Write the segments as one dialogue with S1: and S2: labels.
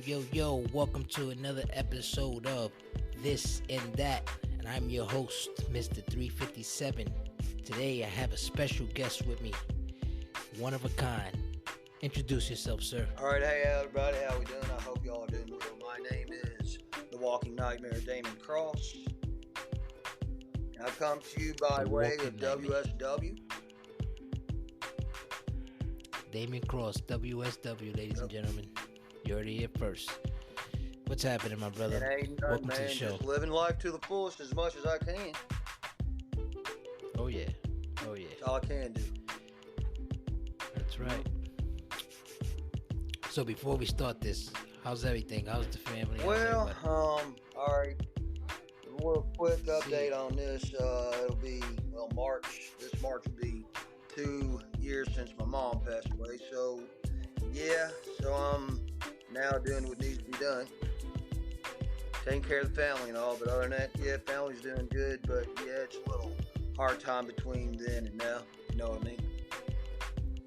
S1: yo, welcome to another episode of This and That. And I'm your host, Mr. 357. Today I have a special guest with me, one of a kind. Introduce yourself, sir.
S2: All right, hey everybody, how we doing? I hope y'all are doing well. My name is the Walking Nightmare, Damian Cross. I come to you by way of WSW.
S1: Damian Cross, WSW, ladies and gentlemen. You heard it here first. What's happening, my brother?
S2: It ain't nothing,
S1: Welcome
S2: man.
S1: to the show.
S2: Just living life to the fullest as much as I can.
S1: Oh yeah.
S2: That's all I can do.
S1: That's right. So before we start this, how's everything? How's the family?
S2: Well, all right. A real quick update on this. It'll be, March. This March will be 2 years since my mom passed away. So, yeah. So I'm now doing what needs to be done. Taking care of the family and all. But other than that, yeah, family's doing good. But, yeah, it's a little hard time between then and now. You know what I mean?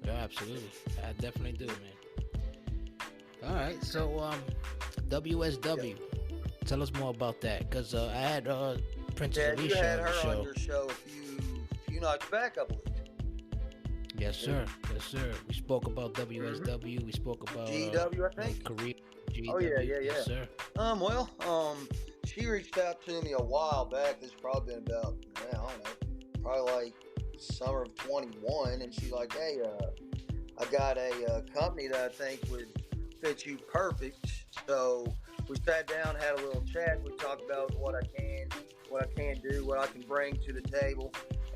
S1: Yeah, absolutely. I definitely do, man. All right, so WSW. Tell us more about that, because I had Princess Alicia
S2: you had
S1: on
S2: her
S1: the show.
S2: on your show a few nights back, I believe.
S1: Yes, sir. We spoke about WSW. We spoke about
S2: GW, I think.
S1: Korea. GW.
S2: Oh yeah.
S1: Yes, sir.
S2: She reached out to me a while back. This has probably been about, I don't know, probably like summer of 21, and she's like, hey, I got a company that I think would fit you perfect. So we sat down, had a little chat. We talked about what I can't do, what I can bring to the table,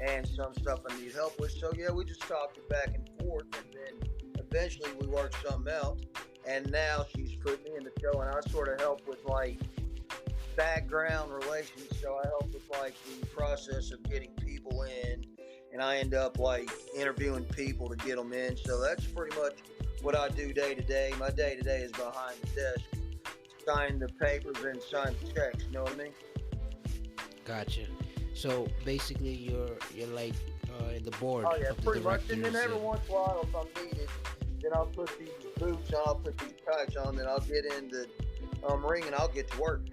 S2: and some stuff I need help with. So yeah, we just talked back and forth, and then eventually we worked something out. And now she's put me in the show, and I sort of help with like background relations. So I help with like the process of getting people in, and I end up like interviewing people to get them in. So that's pretty much what I do day to day. My day to day is behind the desk, sign the papers and sign the checks. You know what I mean?
S1: Gotcha. So basically, you're like in the board.
S2: Oh yeah,
S1: of the
S2: pretty much. And
S1: directors
S2: then every once in a while, if I'm needed, then I'll put these boots on, I'll put these tights on, then I'll get in the ring and I'll get to work.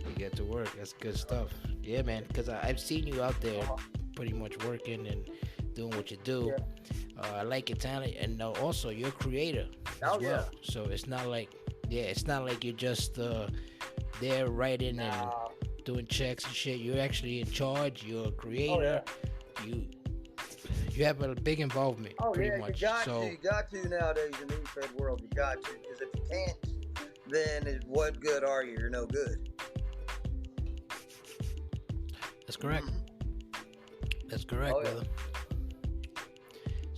S1: You get to work. That's good stuff. Yeah, man. Because I've seen you out there, pretty much working and doing what you do.
S2: Yeah.
S1: I like your talent, and also you're a creator as well.
S2: Yeah.
S1: So it's not like you're just there writing and doing checks and shit. You're actually in charge. You're a creator. You have a big involvement. Pretty much.
S2: You got to nowadays in the EFED world. You got to, because if you can't, then what good are you? You're no good.
S1: That's correct. That's correct, brother.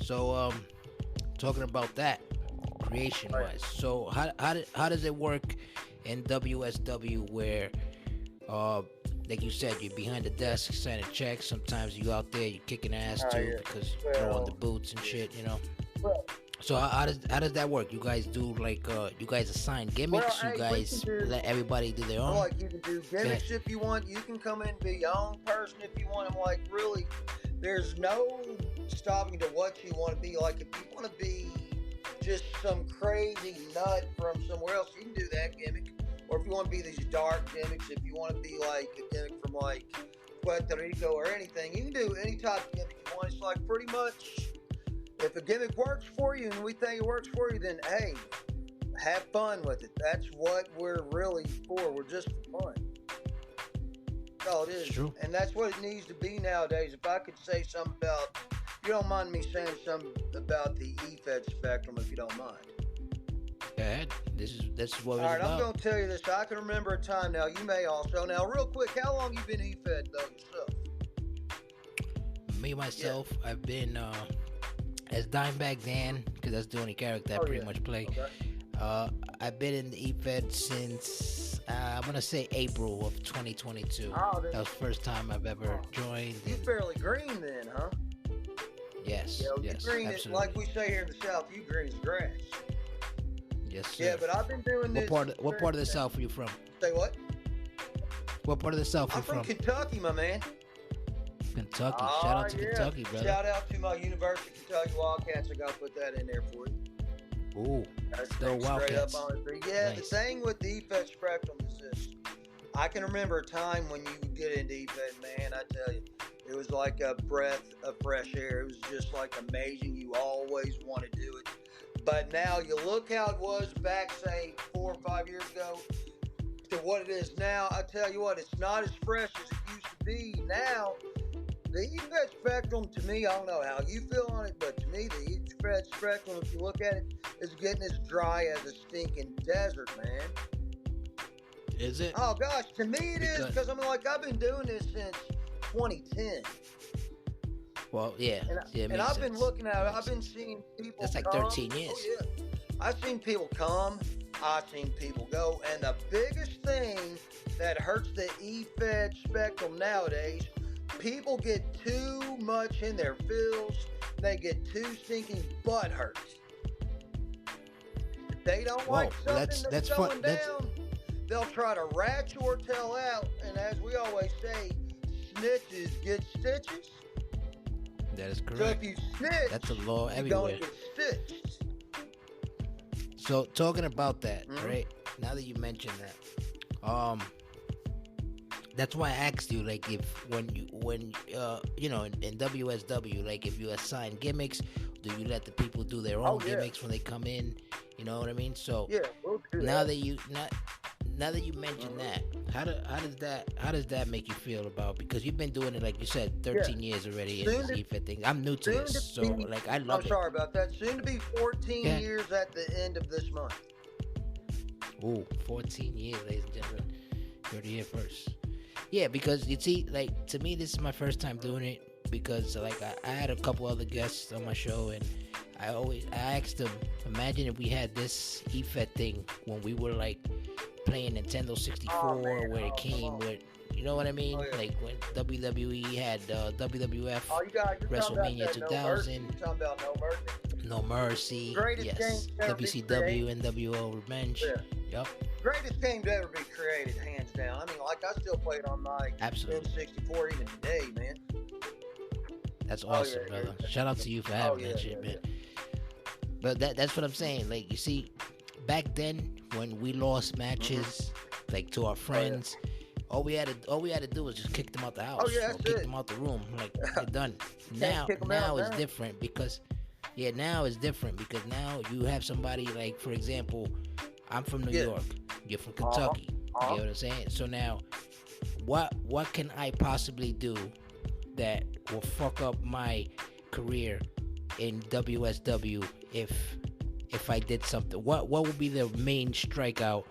S1: So, talking about that, creation-wise. So, how does it work in WSW where, like you said, you're behind the desk signing checks. Sometimes you out there, you're kicking ass too because you throw on the boots and shit, you know. So how does that work? You guys do like you guys assign gimmicks. You guys let everybody do their own.
S2: Like you can do gimmicks if you want. You can come in and be your own person if you want. I'm like, really, there's no stopping to what you want to be. Like if you want to be just some crazy nut from somewhere else, you can do that gimmick. Or if you want to be these dark gimmicks, if you want to be like a gimmick from like Puerto Rico or anything, you can do any type of gimmick you want. It's like pretty much, if a gimmick works for you and we think it works for you, then hey, have fun with it. That's what we're really for. We're just for fun. That's all it is.
S1: True.
S2: And that's what it needs to be nowadays. If I could say something about, if you don't mind me saying something about the EFED spectrum, if you don't mind.
S1: Go ahead. This is what
S2: all right,
S1: about.
S2: I'm going to tell you this. I can remember a time now. You may also. Now, real quick, how long you been EFED, though, yourself?
S1: Me, myself, I've been as Dimebag Dan, because that's the only character I pretty much play. Okay. I've been in the EFED since, I'm going to say April of 2022.
S2: Oh,
S1: that was the first time I've ever joined.
S2: You're fairly green then, huh?
S1: Yes, yes,
S2: green
S1: absolutely.
S2: Is, like we say here in the South, you green as grass.
S1: Yes, sir.
S2: Yeah, but I've been doing this.
S1: What part of the South are you from?
S2: Say what?
S1: What part of the South are you
S2: I'm from Kentucky, my man.
S1: Kentucky. Shout out to Kentucky, brother.
S2: Shout out to my University of Kentucky Wildcats. I got to put that in there for you.
S1: Ooh,
S2: That's
S1: the
S2: straight up
S1: Wildcats.
S2: on the three. Yeah, the
S1: Nice.
S2: thing with the EFED spectrum is this. I can remember a time when you would get into EFED, man, I tell you, it was like a breath of fresh air. It was just like amazing. You always want to do it. But now you look how it was back, say, 4 or 5 years ago to what it is now. I tell you what, it's not as fresh as it used to be. Now, the EFED spectrum, to me, I don't know how you feel on it, but to me, the EFED spectrum, if you look at it, is getting as dry as a stinking desert, man.
S1: Is it?
S2: Oh gosh, to me it is because I mean, like I've been doing this since 2010.
S1: Well, yeah.
S2: And I've been looking at it. I've been seeing people.
S1: That's like
S2: come.
S1: 13 years.
S2: Oh yeah, I've seen people come. I've seen people go. And the biggest thing that hurts the EFED spectrum nowadays, people get too much in their feels. They get too stinking butt hurt. If they don't like something that's going down, they'll try to rat your tail out, and as we always say, snitches get stitches.
S1: That is correct.
S2: So if you snitch,
S1: that's a law everywhere.
S2: You're gonna get stitched.
S1: So talking about that, right? Now that you mentioned that, that's why I asked you, like, if when you know, in WSW, like, if you assign gimmicks, do you let the people do their own gimmicks when they come in? You know what I mean? So
S2: yeah, we'll do
S1: now
S2: that.
S1: Now that you mentioned that, how does that make you feel about? Because you've been doing it, like you said, 13 years already in this EFED thing. I'm new to this, so like I love it.
S2: I'm sorry about that. Soon to be 14 years at the end of this month.
S1: Ooh, 14 years, ladies and gentlemen. You heard it here first. Yeah, because you see, like, to me, this is my first time doing it because, like, I had a couple other guests on my show, and I asked them, imagine if we had this EFED thing when we were, like, playing Nintendo 64, where it came with, you know what I mean? Like, when WWE had WWF, WrestleMania 2000.
S2: You're talking about
S1: No Mercy.
S2: Greatest
S1: yes. WCW, NWO Revenge.
S2: Yeah.
S1: Yep.
S2: Greatest game to ever be created, hands down. I mean, like, I still play it on my N64 even today, man.
S1: That's awesome, brother. Shout out to you for having that shit, man. But that's what I'm saying. Like, you see, back then when we lost matches, like, to our friends, all we had to do was just kick them out the house, or kick them out the room. Like, they're done. Now it's different because now now you have somebody, like, for example, I'm from New York, you're from Kentucky. You know what I'm saying? So now, what can I possibly do that will fuck up my career in WSW if I did something? What would be the main strikeout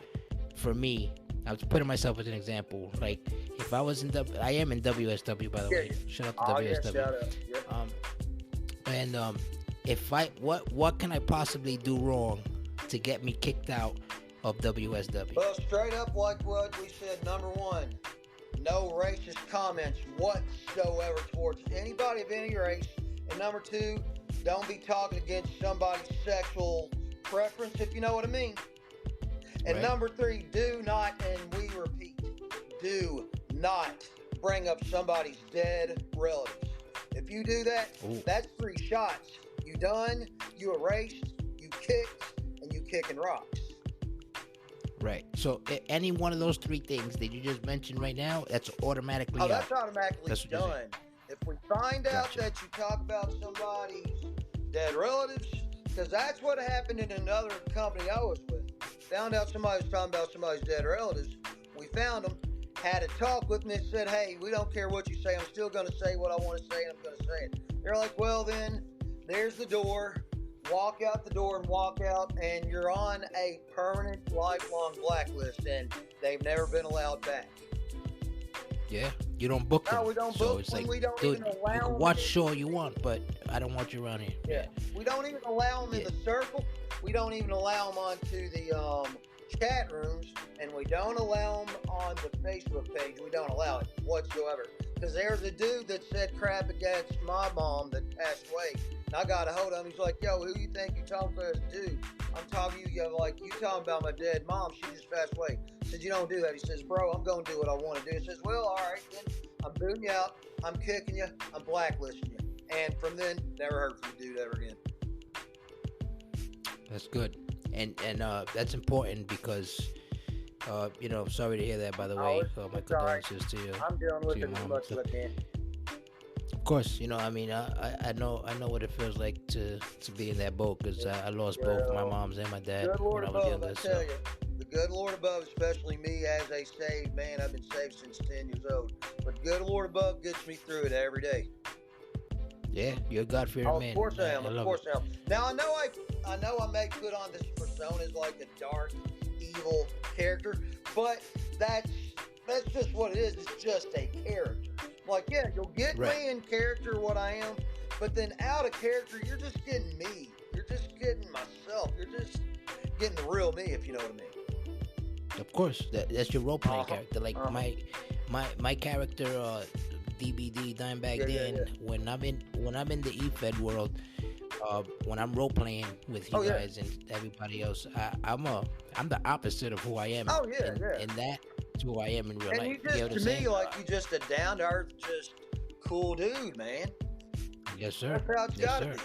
S1: for me? I was putting myself as an example. Like, if I was I am in WSW, by the way. Shout out to WSW.
S2: Shout out.
S1: And what can I possibly do wrong to get me kicked out of WSW?
S2: Well, straight up, like what we said, number one, no racist comments whatsoever towards anybody of any race. And number two, don't be talking against somebody's sexual preference, if you know what I mean. And number three, do not, and we repeat, do not bring up somebody's dead relatives. If you do that, that's 3 shots. You done, you erased, you kicked, and you kicking rocks.
S1: Right. So any one of those 3 things that you just mentioned right now, that's automatically out.
S2: That's automatically done. If we find out that you talk about somebody's dead relatives, because that's what happened in another company I was with. Found out somebody was talking about somebody's dead relatives. We found them, had a talk with them, and said, hey, we don't care what you say. I'm still going to say what I want to say, and I'm going to say it. They're like, well, then, there's the door. Walk out the door and walk out, and you're on a permanent, lifelong blacklist, and they've never been allowed back.
S1: Yeah, you don't book them.
S2: No, we don't
S1: so
S2: book
S1: it's
S2: them.
S1: like,
S2: We don't
S1: dude,
S2: even allow
S1: you can
S2: them.
S1: watch show you want, but I don't want you around here.
S2: Yeah. We don't even allow them in the circle. We don't even allow them onto the chat rooms, and we don't allow them on the Facebook page. We don't allow it whatsoever. Because there's a dude that said crap against my mom that passed away. And I got a hold of him. He's like, yo, who you think you talking to as a dude? I'm talking to you, like, you talking about my dead mom. She just passed away. I said, you don't do that. He says, bro, I'm going to do what I want to do. He says, well, all right, then. I'm booting you out. I'm kicking you. I'm blacklisting you. And from then, never heard from the dude ever again.
S1: That's good, and that's important because sorry to hear that. By the
S2: Oh,
S1: way, my
S2: it's all right.
S1: condolences
S2: I'm dealing
S1: to
S2: with
S1: your
S2: it as
S1: mom.
S2: much as I can.
S1: Of course, I mean, I know what it feels like to be in that boat because I lost both my
S2: Well,
S1: moms and my dad
S2: good Lord
S1: when I was
S2: above, I
S1: younger.
S2: tell
S1: So
S2: you. The good Lord above, especially me as a saved man. I've been saved since 10 years old. But good Lord above gets me through it every day.
S1: yeah, you're a God-fearing man.
S2: Of course I am.
S1: I
S2: Of
S1: love
S2: course
S1: it.
S2: I am. Now I know I may put on this persona as like a dark, evil character, but that's just what it is. It's just a character. Like, yeah, you'll get
S1: Right.
S2: me in character what I am, but then out of character, you're just getting me. You're just getting myself. You're just getting the real me, if you know what I mean.
S1: Of course, that's your role-playing character. Like my character, DBD Dimebag Dan. When I'm in the EFED world, when I'm role playing with you guys and everybody else, I'm the opposite of who I am.
S2: Oh yeah,
S1: and that's who I am in real
S2: and
S1: life.
S2: you just,
S1: get what
S2: to
S1: I'm
S2: me,
S1: saying?
S2: like you just a down to earth, just cool dude, man.
S1: Yes, sir.
S2: That's how it's gotta be.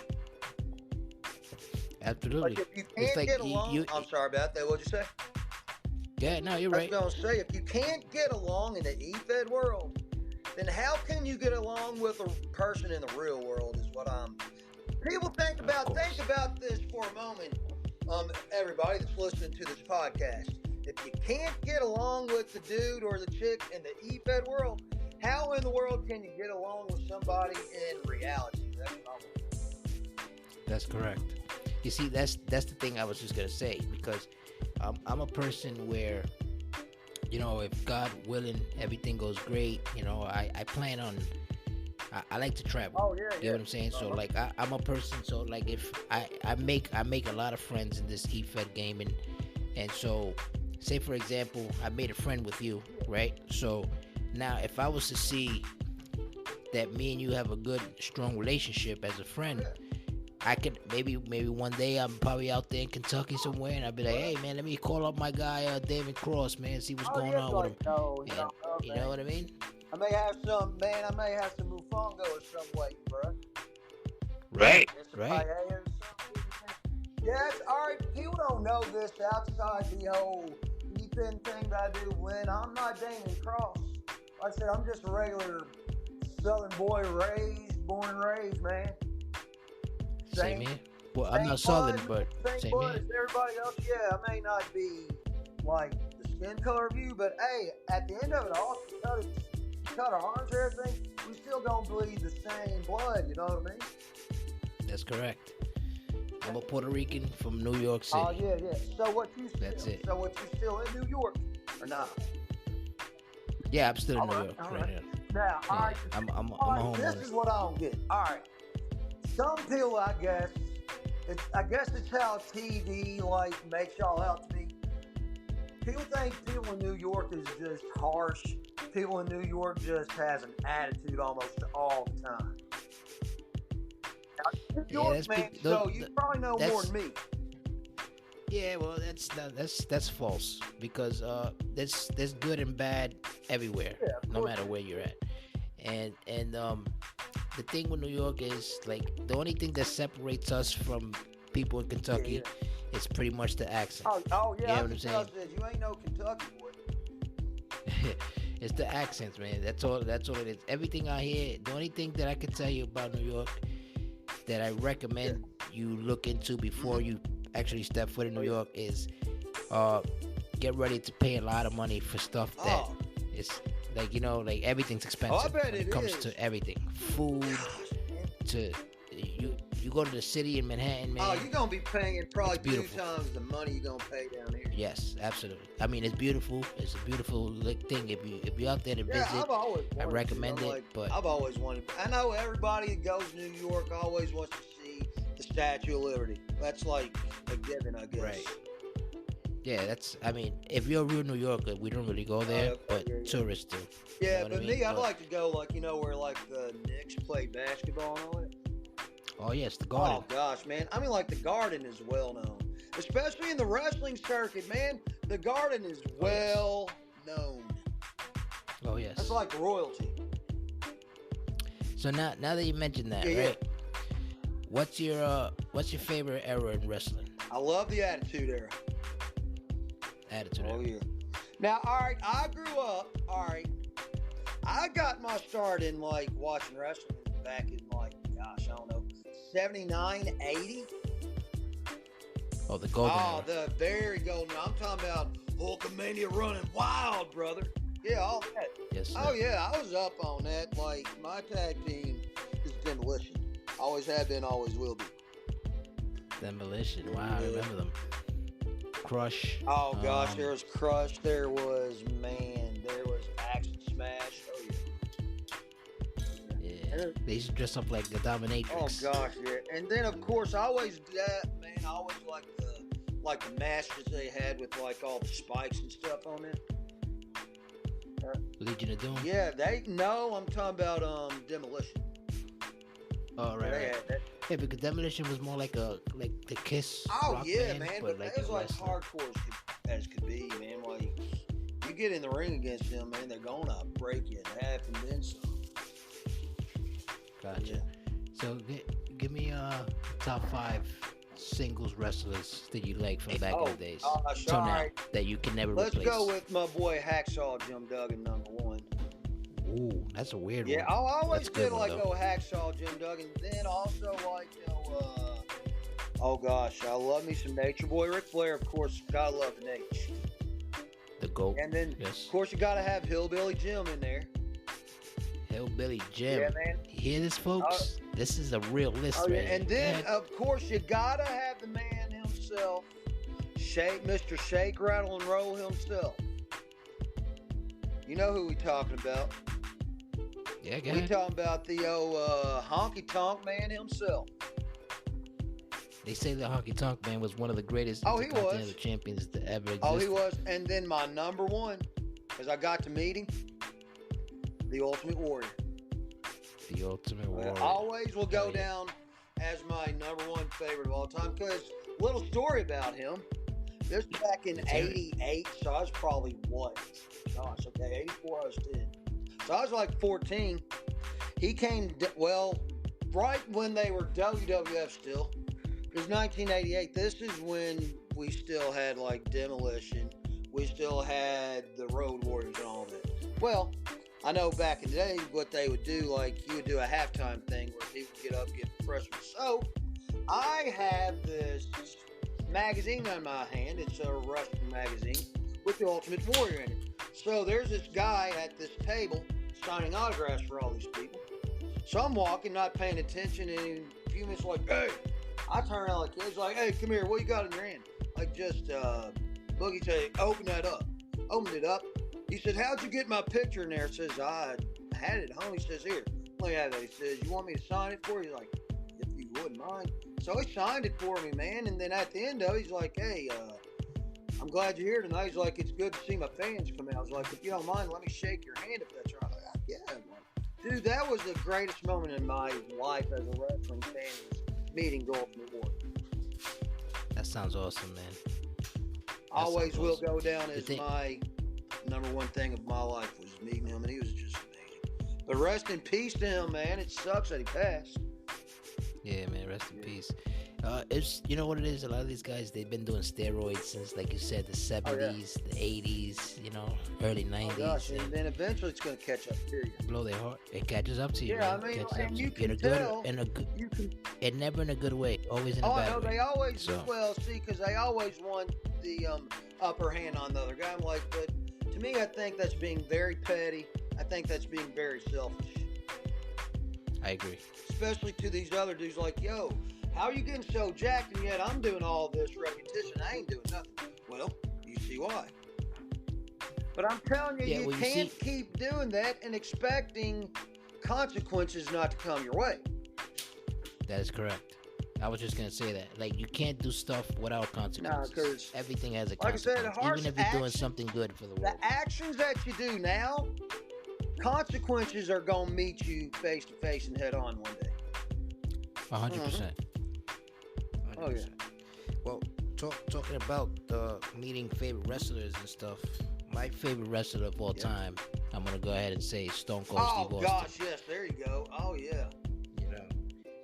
S1: Absolutely.
S2: Like if you can't get along, I'm sorry about that. What'd you say?
S1: Yeah, no, you're right.
S2: I was gonna say, if you can't get along in the EFED world, then how can you get along with a person in the real world? Is what I'm. People think about this for a moment. Everybody that's listening to this podcast, if you can't get along with the dude or the chick in the EFED world, how in the world can you get along with somebody in reality? That's what I want.
S1: That's correct. You see, that's the thing I was just gonna say, because I'm a person where, if God willing, everything goes great. I plan on. I like to travel.
S2: Oh yeah,
S1: you know what I'm saying? So like I'm a person. So like if I make a lot of friends in this EFED game, and so say for example I made a friend with you, right? So now if I was to see that me and you have a good strong relationship as a friend, I could maybe one day I'm probably out there in Kentucky somewhere, and I'd be like, hey man, let me call up my guy Damian Cross, man, see what's going on with him.
S2: No,
S1: you know what I mean?
S2: I may have some mofongo or something waiting, bro.
S1: Right.
S2: Yeah, all right. People don't know this outside the whole EFED thing that I do. When I'm not Damian Cross, like I said, I'm just a regular Southern boy, born and raised, man.
S1: Same here. Well, I'm not Southern, but same here.
S2: As everybody else, yeah, I may not be like the skin color of you, but hey, at the end of it all, cut our arms and everything, we still don't bleed the same blood, you know what I mean?
S1: That's correct. I'm a Puerto Rican from New York City.
S2: Oh, yeah. So what you still,
S1: That's it.
S2: So what you still in New York or not?
S1: Yeah, I'm still in New York right now.
S2: Now, all right.
S1: I'm a homeowner.
S2: This is what I don't get. All right. Some people, I guess it's how TV makes y'all out to be. People think people in New York is just harsh. People in New York just has an attitude almost all the time. Now, New York, man, so you probably know more than me.
S1: Yeah, well, that's false, because there's good and bad everywhere, no matter where you're at, and the thing with New York is like the only thing that separates us from people in Kentucky is pretty much the accent.
S2: Oh yeah,
S1: you know what I'm saying?
S2: You ain't no Kentucky boy.
S1: It's the accents, man. That's all it is. Everything I hear, the only thing that I can tell you about New York that I recommend you look into before you actually step foot in New York is get ready to pay a lot of money for stuff that is like, like everything's expensive when it comes to everything. Food, to you go to the city in Manhattan, man.
S2: Oh, you're gonna be paying probably 2 times the money you're gonna pay down here.
S1: Yes, absolutely. I mean, it's beautiful. It's a beautiful thing. If you're out there to visit, I recommend it. But
S2: I've always wanted. I know everybody that goes to New York always wants to see the Statue of Liberty. That's like a given, I guess.
S1: Right. Yeah, I mean, if you're a real New Yorker, we don't really go there, but tourists do.
S2: Yeah, but me, I'd like to go where the Knicks play basketball and all that.
S1: Oh, yes, the Garden.
S2: Oh, gosh, man. I mean, the Garden is well known. Especially in the wrestling circuit, man. The Garden is well known.
S1: Oh, yes.
S2: That's like royalty.
S1: So now that you mentioned that, right? What's your favorite era in wrestling?
S2: I love the Attitude Era.
S1: Attitude.
S2: Oh, yeah. Now, all right, I grew up, all right, I got my start in, like, watching wrestling back in, like, gosh, I don't know, 79, 80.
S1: Oh, the golden era.
S2: The very golden. I'm talking about Hulkamania running wild, brother. Yeah, all that.
S1: Yes, sir.
S2: Oh, yeah, I was up on that. Like, my tag team is Demolition. Always have been, always will be.
S1: Demolition. Wow, I remember them. Crush.
S2: Oh, gosh, there was Crush. There was Action Smash. Oh, yeah.
S1: Yeah. They used to dress up like the Dominatrix.
S2: Oh, gosh, yeah. And then, of course, I always liked the masks they had with, like, all the spikes and stuff on it.
S1: Legion of Doom?
S2: Yeah, I'm talking about Demolition.
S1: Oh, right. Yeah, because Demolition was more like the Kiss.
S2: Oh,
S1: rock
S2: yeah,
S1: band,
S2: man. But
S1: like
S2: that was like
S1: wrestling.
S2: hardcore as could be, man. Like, you get in the ring against them, man, they're going to break you in half and then some.
S1: Gotcha.
S2: Yeah.
S1: So, give me top 5 singles wrestlers that you like from back in the days. So now,
S2: right.
S1: that you can never
S2: Let's
S1: replace.
S2: go with my boy Hacksaw Jim Duggan, number 1.
S1: Ooh, that's a weird one.
S2: Yeah, I always did
S1: one,
S2: like
S1: though.
S2: Hacksaw Jim Duggan. Then also like, oh gosh, I love me some Nature Boy Ric Flair, of course. Gotta love the Nate.
S1: The GOAT.
S2: And then,
S1: yes.
S2: of course, you gotta have Hillbilly Jim in there.
S1: Hillbilly Jim.
S2: Yeah, man.
S1: Hear this, folks? This is a real list,
S2: Oh, yeah.
S1: right?
S2: And then, of course, you gotta have the man himself, Mr. Shake, Rattle, and Roll himself. You know who we talking about?
S1: Yeah, go
S2: We
S1: ahead.
S2: talking about the honky tonk man himself.
S1: They say the Honky Tonk Man was one of the greatest
S2: Oh, he
S1: Intercontinental
S2: was.
S1: champions to ever exist.
S2: Oh, he was. And then my number 1, because I got to meet him, the Ultimate Warrior.
S1: The Ultimate Warrior.
S2: Always will go
S1: Oh, yeah.
S2: down as my number 1 favorite of all time. Because, little story about him, this was back in 88, so I was probably what? Gosh, okay, 84, I was 10. So I was like 14. He came, right when they were WWF still. It was 1988. This is when we still had like Demolition. We still had the Road Warriors and all that. Well, I know back in the day what they would do, like you would do a halftime thing where people get up, get refreshments. So I have this magazine on my hand. It's a wrestling magazine with the Ultimate Warrior in it. So there's this guy at this table signing autographs for all these people. So I'm walking, not paying attention, and a few minutes like, hey, I turn around like, he's like, hey, come here, what you got in your hand? Like, just, Boogie said, open that up. Opened it up. He said, how'd you get my picture in there? Says, I had it at home. He says, here, let me have that. He says, you want me to sign it for you? He's like, if you wouldn't mind. So he signed it for me, man. And then at the end of it, he's like, hey, I'm glad you're here tonight. He's like, it's good to see my fans come out. I was like, if you don't mind, let me shake your hand if that's right. Like, yeah, dude, that was the greatest moment in my life as a wrestling fan, was meeting the Ultimate Warrior.
S1: That sounds awesome, man.
S2: Always will
S1: awesome.
S2: Go down as my number 1 thing of my life was meeting him, and he was just amazing. But rest in peace to him, man. It sucks that he passed.
S1: Yeah, man, rest in peace. It's, you know what it is? A lot of these guys, they've been doing steroids since, like you said, the 70s, the 80s, early 90s.
S2: Oh, gosh, and then eventually it's going to catch up to you.
S1: Blow their heart. It catches up to you.
S2: Yeah,
S1: man.
S2: I mean,
S1: It catches
S2: and
S1: up to
S2: you can
S1: in a
S2: tell.
S1: Good, in a good, and never in a good way. Always in a
S2: Oh,
S1: bad
S2: I know.
S1: way.
S2: They always,
S1: So.
S2: well, see, because they always want the upper hand on the other guy. I'm like, but to me, I think that's being very petty. I think that's being very selfish.
S1: I agree.
S2: Especially to these other dudes like, yo, how are you getting so jacked and yet I'm doing all this repetition? I ain't doing nothing. Well, you see why. But I'm telling you, you can't keep doing that and expecting consequences not to come your way.
S1: That is correct. I was just going to say that. Like, you can't do stuff without consequences.
S2: No, because
S1: everything has a
S2: like I said,
S1: consequence. Even if you're doing something good for the world.
S2: The actions that you do now, consequences are going to meet you face to face and head on one day.
S1: 100%.
S2: Oh, yeah.
S1: Well, talking about meeting favorite wrestlers and stuff, my favorite wrestler of all time, I'm going to go ahead and say Stone Cold Steve Austin.
S2: Oh, gosh, yes. There you go. Oh, yeah.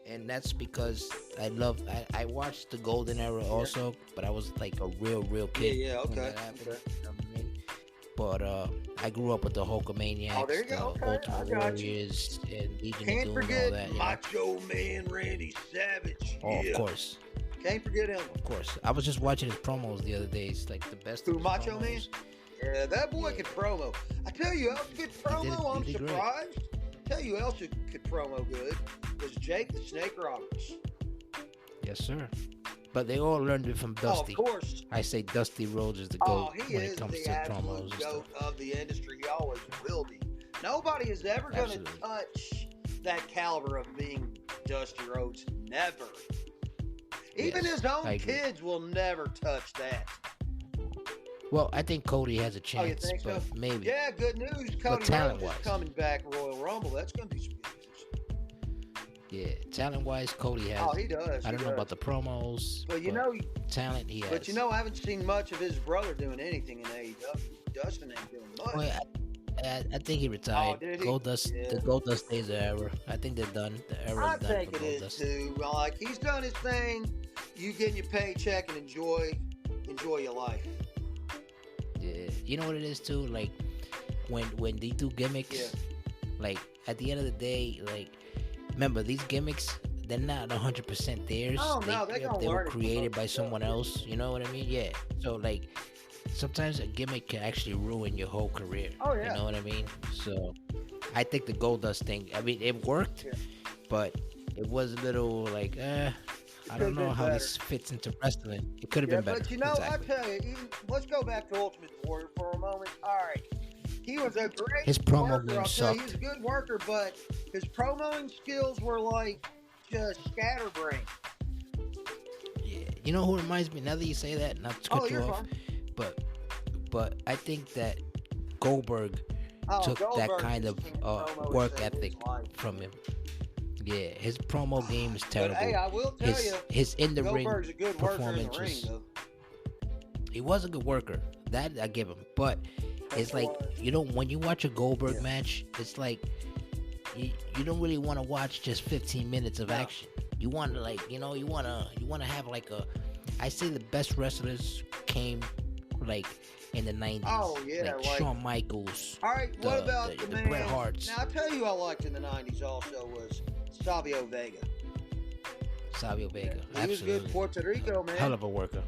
S1: and that's because I watched the golden era also, but I was like a real
S2: Yeah,
S1: kid
S2: yeah,
S1: when
S2: okay,
S1: that happened.
S2: okay.
S1: You know what I mean? But I grew up with the
S2: Oh, there
S1: Hulkamaniacs,
S2: you go.
S1: the
S2: Okay, I
S1: Ultimate
S2: got you.
S1: Warriors, and Legion of
S2: Can't
S1: Doom, all
S2: forget
S1: that.
S2: Macho Man Randy Savage.
S1: Oh,
S2: Yeah. Can't forget him.
S1: of course. I was just watching his promos the other day. It's like the best of
S2: Who,
S1: his
S2: Macho Man?
S1: promos.
S2: Yeah, that boy
S1: Yeah,
S2: could promo. I tell you who else could promo.
S1: he
S2: I'm
S1: did great.
S2: surprised. I tell you who else who could promo good was Jake the Snake Roberts.
S1: Yes, sir. But they all learned it from Dusty.
S2: Oh, of course.
S1: I say Dusty Rhodes is the
S2: Oh,
S1: GOAT
S2: he
S1: when
S2: is
S1: it comes
S2: the
S1: to promos
S2: absolute
S1: and
S2: goat
S1: stuff.
S2: of the industry. He always will be. Nobody is ever going to
S1: Absolutely.
S2: touch that caliber of being Dusty Rhodes. Never. Even
S1: Yes,
S2: his own
S1: I agree.
S2: kids will never touch that.
S1: Well, I think Cody has a
S2: Oh, you
S1: chance,
S2: think so?
S1: but maybe.
S2: Yeah, good news. Cody
S1: But
S2: Rhodes is
S1: talent-wise.
S2: coming back Royal Rumble. That's going to be some good news.
S1: Yeah, talent-wise, Cody has.
S2: Oh, he does.
S1: I don't know about the promos,
S2: But you
S1: but
S2: know,
S1: talent he has.
S2: but you know, I haven't seen much of his brother doing anything in AEW. Dustin ain't doing much.
S1: Oh, yeah, I think he retired.
S2: Oh, did he?
S1: Goldust,
S2: Yeah.
S1: the Goldust days are over. I think they're done. The era's
S2: I
S1: done
S2: think
S1: for
S2: it is
S1: Goldust.
S2: too. Well, like he's done his thing. You getting your paycheck and enjoy your life.
S1: Yeah, you know what it is too. Like when they do gimmicks,
S2: Yeah.
S1: like at the end of the day, like remember these gimmicks, they're not 100% theirs.
S2: Oh, no, they gonna
S1: they were
S2: learn it from
S1: created
S2: other
S1: by
S2: stuff,
S1: someone
S2: yeah.
S1: else. You know what I mean? Yeah. So like sometimes a gimmick can actually ruin your whole career.
S2: Oh, yeah.
S1: You know what I mean? So I think the Goldust thing. I mean, it worked,
S2: Yeah.
S1: but it was a little like, I don't
S2: could've
S1: know
S2: been
S1: how
S2: better.
S1: this fits into wrestling. It could have
S2: Yeah,
S1: been better.
S2: but you know,
S1: Exactly.
S2: I tell you, even, let's go back to Ultimate Warrior for a moment. All right, he was a great
S1: His promo
S2: worker.
S1: game
S2: I'll tell you,
S1: sucked.
S2: he's a good worker, but his promoing skills were like just scatterbrained.
S1: Yeah, you know who reminds me? Now that you say that, not to cut
S2: Oh,
S1: you
S2: you're
S1: off,
S2: fine.
S1: but I think that Goldberg
S2: Oh,
S1: took that
S2: Goldberg
S1: kind
S2: just
S1: of
S2: can't promo
S1: work
S2: to save his
S1: ethic
S2: life.
S1: from him. Yeah, his promo game is
S2: But
S1: terrible.
S2: hey, I will tell you,
S1: his in the ring
S2: Goldberg's a good worker in
S1: performance
S2: the ring,
S1: was.
S2: though.
S1: He was a good worker. That I give him. But it's like when you watch a Goldberg
S2: Yeah.
S1: match, it's like you don't really want to watch just 15 minutes of
S2: No.
S1: action. You want to you want to have like a. I say the best wrestlers came like in the 90s.
S2: Oh, yeah, like-
S1: Shawn Michaels.
S2: All right, what about
S1: the
S2: the man?
S1: Bret Harts.
S2: Now, I'll tell you, I liked in the '90s also was Savio Vega.
S1: Savio Vega.
S2: He was good
S1: Absolutely.
S2: in Puerto Rico, man.
S1: Hell of a worker.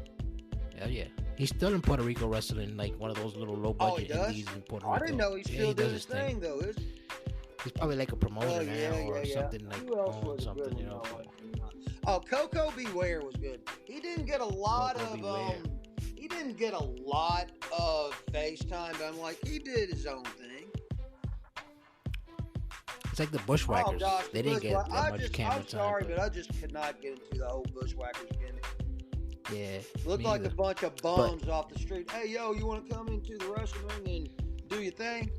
S1: Hell yeah. He's still in Puerto Rico wrestling, like one of those little low
S2: Oh, he
S1: budget
S2: does?
S1: indies in Puerto
S2: I
S1: Rico.
S2: didn't know he
S1: Yeah,
S2: still
S1: he
S2: did
S1: does
S2: his thing, though.
S1: He's probably like a promoter
S2: Oh,
S1: now
S2: yeah,
S1: or
S2: yeah.
S1: something like
S2: Who else
S1: owns
S2: was a
S1: something,
S2: good
S1: you
S2: one?
S1: know.
S2: I
S1: But
S2: liked? Oh, Coco Beware was good. He didn't get a lot
S1: Coco
S2: of
S1: Beware.
S2: he didn't get a lot of FaceTime, but I'm like, he did his own thing.
S1: it's like the Bushwhackers.
S2: Oh gosh,
S1: They didn't get that much camera
S2: I'm sorry,
S1: time.
S2: but I just could not get into the whole Bushwhackers gimmick.
S1: Yeah.
S2: Looked
S1: me
S2: like a
S1: either.
S2: bunch of bums off the street. Hey, yo, you want to come into the wrestling ring and do your thing?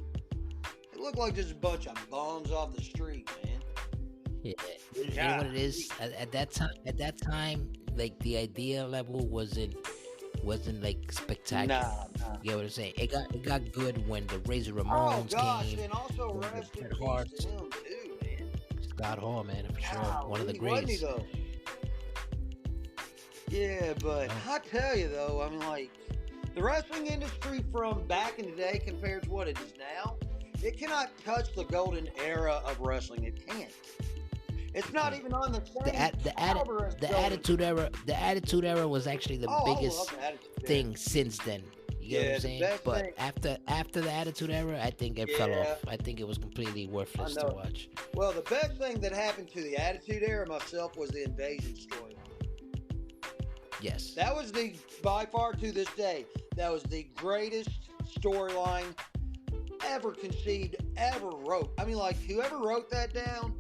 S2: It looked like just a bunch of bums off the street, man.
S1: Yeah. You know what it is? At that time, like the idea level wasn't like spectacular.
S2: Nah.
S1: You know what I'm saying? It got good when the Razor
S2: Oh
S1: Ramones
S2: gosh,
S1: came.
S2: and also
S1: when the
S2: rest in
S1: Bret
S2: peace
S1: Harts.
S2: to him too, man.
S1: Scott Hall, man, for sure. One of the
S2: Golly, wasn't he,
S1: greats.
S2: though? Yeah, but
S1: Yeah.
S2: I tell you though, I mean, like the wrestling industry from back in the day compared to what it is now, it cannot touch the golden era of wrestling. It can't. It's not even on the same caliber as
S1: The
S2: golden.
S1: attitude era was actually the biggest
S2: love the Attitude Era.
S1: thing since then. You know what
S2: Yeah,
S1: I'm
S2: the
S1: saying?
S2: best
S1: But
S2: thing-
S1: after the attitude era, I think it fell
S2: Yeah.
S1: off. I think it was completely worthless
S2: I
S1: to
S2: know.
S1: watch.
S2: Well, the best thing that happened to the Attitude Era myself was the Invasion storyline.
S1: Yes.
S2: That was by far to this day, that was the greatest storyline ever conceived, ever wrote. I mean, like, whoever wrote that down,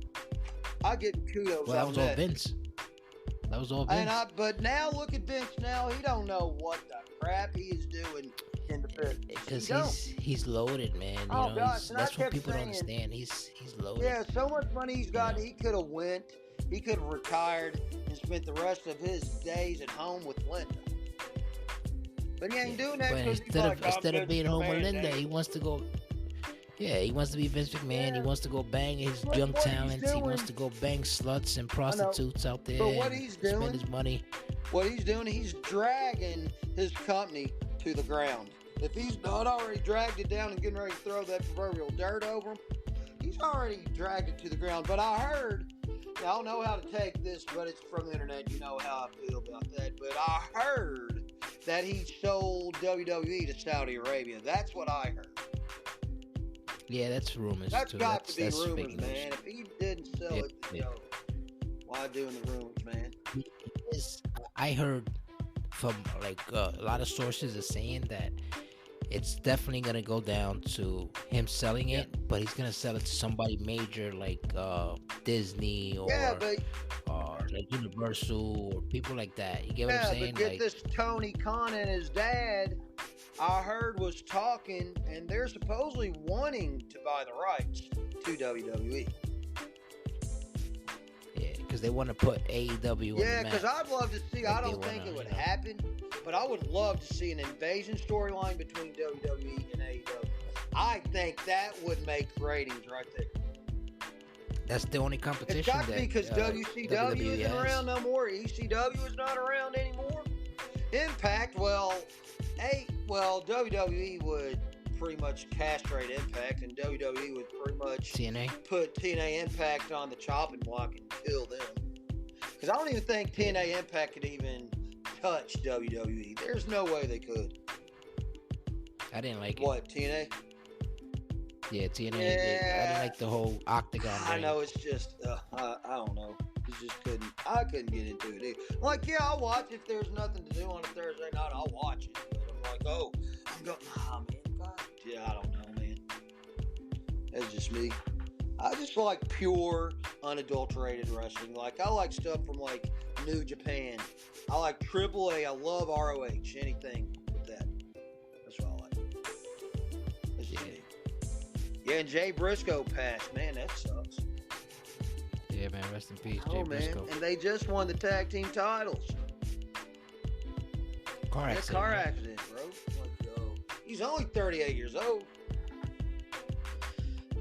S2: I get kudos.
S1: Well, that
S2: on
S1: was all Vince. That was all Vince.
S2: But now look at Vince now. He don't know what the crap he is doing in the business.
S1: Because he's loaded, man. You
S2: Oh,
S1: know,
S2: gosh, and I
S1: that's what
S2: kept
S1: people don't
S2: saying-
S1: understand. He's loaded.
S2: Yeah, so much money he's got,
S1: Yeah.
S2: he could have went. He could have retired and spent the rest of his days at home with Linda. But he ain't doing that
S1: But
S2: because
S1: instead of being home with Linda, he wants to go. Yeah, he wants to be Vince McMahon.
S2: Yeah.
S1: He wants to go bang his
S2: Look
S1: young
S2: what he's
S1: talents. He wants
S2: doing.
S1: to go bang sluts and
S2: I know.
S1: prostitutes out there
S2: But what
S1: and
S2: he's
S1: spend
S2: doing,
S1: his money.
S2: he's dragging his company to the ground. If he's not already dragged it down and getting ready to throw that proverbial dirt over him, he's already dragged it to the ground. But I heard, I don't know how to take this, but it's from the internet. You know how I feel about that. But I heard that he sold WWE to Saudi Arabia. That's what I heard.
S1: Yeah, that's rumors
S2: That's
S1: too.
S2: got to be
S1: that's
S2: rumors,
S1: fake news.
S2: man. If he didn't sell it to Joe, why doing the rumors, man?
S1: I heard from like a lot of sources are saying that it's definitely gonna go down to him selling it, but he's gonna sell it to somebody major like Disney or like Universal or people like that. You get what I'm saying?
S2: But get
S1: like,
S2: this, Tony Khan and his dad, I heard, was talking, and they're supposedly wanting to buy the rights to WWE.
S1: yeah, because they want to put AEW.
S2: Yeah, because I'd love to see.
S1: Like
S2: I don't think it would happen, but I would love to see an invasion storyline between WWE and AEW. I think that would make ratings right there.
S1: That's the only competition.
S2: It's got to be because WCW
S1: WWE
S2: isn't
S1: has.
S2: around no more. ECW is not around anymore. Impact, WWE would pretty much castrate Impact, and WWE would pretty much
S1: TNA
S2: put TNA Impact on the chopping block and kill them. Because I don't even think TNA Impact could even touch WWE. There's no way they could.
S1: I didn't like it.
S2: What, TNA?
S1: Yeah, TNA.
S2: Yeah.
S1: I didn't like the whole octagon.
S2: I
S1: ring.
S2: know, it's just, I don't know. I couldn't get into it either. Like, yeah, I'll watch if there's nothing to do on a Thursday night. I'll watch it. But I'm like, I'm going, man, God. Yeah, I don't know, man. That's just me. I just like pure, unadulterated wrestling. Like, I like stuff from, like, New Japan. I like AAA. I love ROH. Anything with that. That's what I like. That's just me. Yeah, and Jay Briscoe passed. Man, that sucks.
S1: Yeah, man. Rest in peace, Jay
S2: Man.
S1: Briscoe.
S2: And they just won the tag team titles.
S1: Car accident.
S2: Car accident, bro. Like, yo, he's only 38 years old.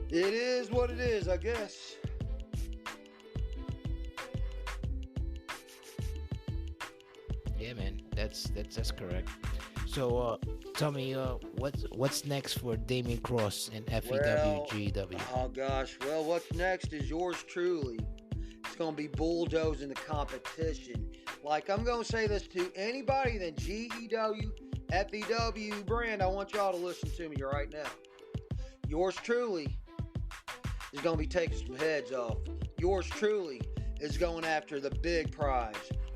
S2: It is what it is, I guess.
S1: Yeah, man. That's correct. So, tell me, what's next for Damian Cross and FEWGW?
S2: Oh gosh. Well, what's next is yours truly. It's gonna be bulldozing the competition. Like, I'm gonna say this to anybody in the GEW, FEW brand. I want y'all to listen to me right now. Yours truly is gonna be taking some heads off. Yours truly is going after the big prize,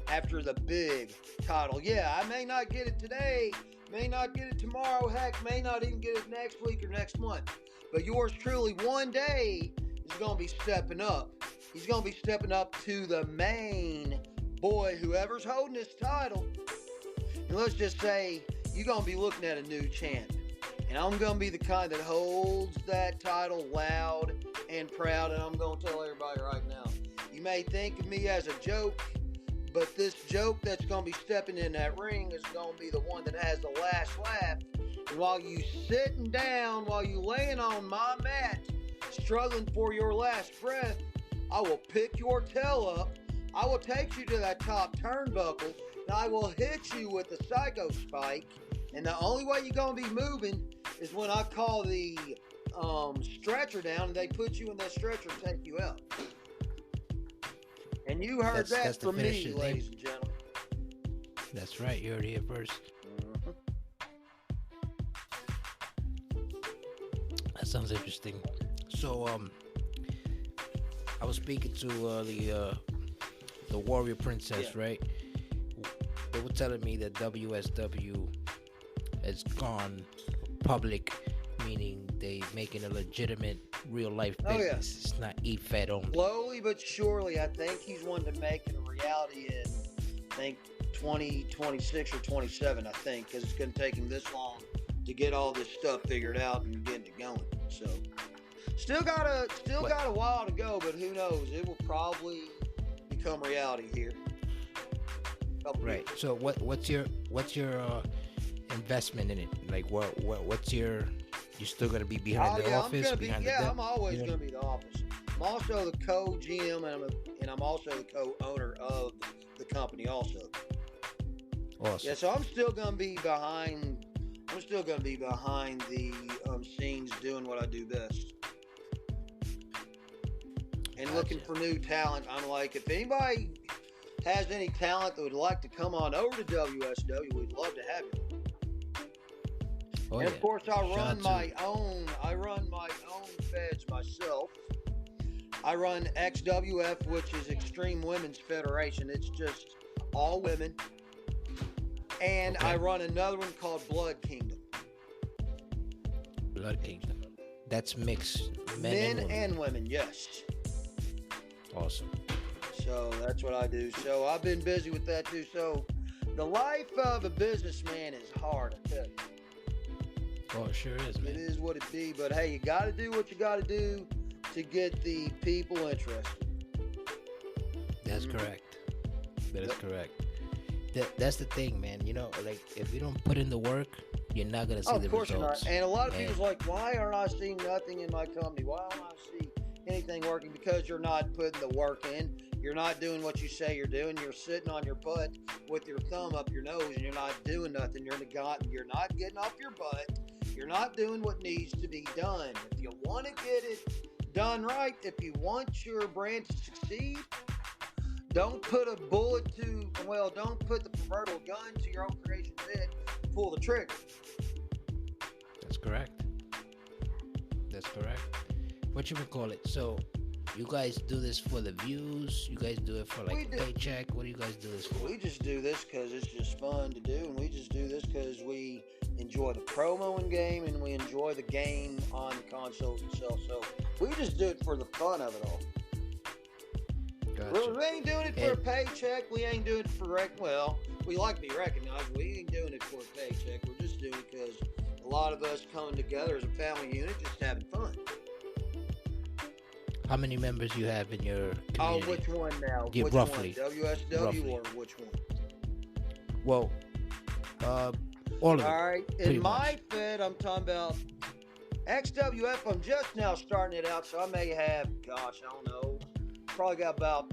S2: after the big title. Yeah, I may not get it today, may not get it tomorrow, heck, may not even get it next week or next month. But yours truly one day is going to be stepping up. He's going to be stepping up to the main boy, whoever's holding this title. And let's just say you're going to be looking at a new champ. And I'm going to be the kind that holds that title loud and proud. And I'm going to tell everybody right now, you may think of me as a joke, but this joke that's going to be stepping in that ring is going to be the one that has the last laugh. And while you sitting down, while you laying on my mat, struggling for your last breath, I will pick your tail up. I will take you to that top turnbuckle, and I will hit you with the psycho spike. And the only way you're going to be moving is when I call the stretcher down, and they put you in that stretcher and take you out. And you heard that from me, ladies and gentlemen.
S1: That's right. You heard it here first. That sounds interesting. So, I was speaking to the Warrior Princess, right? They were telling me that WSW has gone public, meaning they making a legitimate real life business. It's not EFED only.
S2: Slowly but surely, I think he's wanting to make it a reality in, I think, 2026 or 27, I think, because it's going to take him this long to get all this stuff figured out and getting it going. So, still got a while to go, but who knows? It will probably become reality here.
S1: Right. So, what's your investment in it? Like, what's your You're still gonna be behind the office, behind the desk?
S2: I'm always gonna be the office. I'm also the co-GM and I'm also the co-owner of the company also.
S1: Awesome.
S2: Yeah, so I'm still gonna be behind. I'm still gonna be behind the scenes doing what I do best. And looking for new talent. I'm like, if anybody has any talent that would like to come on over to WSW, we'd love to have you.
S1: Oh,
S2: and of course, I run my own feds myself. I run XWF, which is Extreme Women's Federation. It's just all women. And I run another one called Blood Kingdom.
S1: Blood Kingdom. That's mixed
S2: men and women, yes.
S1: Awesome.
S2: So that's what I do. So I've been busy with that too. So the life of a businessman is hard, I tell you.
S1: Oh, it sure is, man.
S2: It is what it be. But hey, you got to do what you got to do to get the people interested.
S1: That's correct. That is correct. That's the thing, man. You know, like, if you don't put in the work, you're not going to see the results.
S2: Of course you're not. And a lot of people's like, why aren't I seeing nothing in my company? Why don't I see anything working? Because you're not putting the work in. You're not doing what you say you're doing. You're sitting on your butt with your thumb up your nose, and you're not doing nothing. You're not getting off your butt. You're not doing what needs to be done. If you want to get it done right, if you want your brand to succeed, don't put the proverbial gun to your own creation's head and pull the trigger.
S1: That's correct. What you would call it? So, you guys do this for the views? You guys do it for like a paycheck? What do you guys do this for?
S2: We just do this because it's just fun to do, and we just do this because we enjoy the promo in game and we enjoy the game on the consoles itself. So we just do it for the fun of it all.
S1: Gotcha.
S2: We ain't doing it for a paycheck. We ain't doing it for we like to be recognized. We ain't doing it for a paycheck. We're just doing it because a lot of us coming together as a family unit, just having fun.
S1: How many members you have in your community?
S2: Oh, which one now?
S1: Yeah,
S2: which
S1: roughly.
S2: One? WSW or which one?
S1: Well, all of them.
S2: All right. In my Fed, I'm talking about XWF. I'm just now starting it out, so I may have, I don't know, probably got about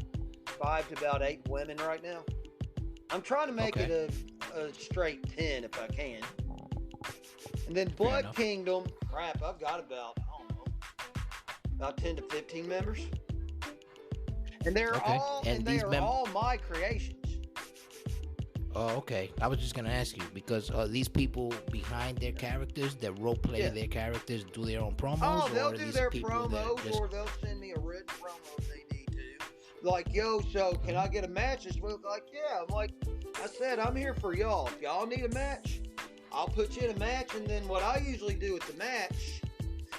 S2: 5 to about 8 women right now. I'm trying to make it a straight 10 if I can. And then Blood Kingdom, I've got about 10 to 15 members. And they're all my creations.
S1: Oh, okay. I was just going to ask you, because these people behind their characters, that role play their characters, do their own promos?
S2: Oh, they'll do their promos, or they'll send me a written promo if they need to. Like, yo, so can I get a match this week? Like, yeah. I'm like, I said, I'm here for y'all. If y'all need a match, I'll put you in a match. And then what I usually do with the match,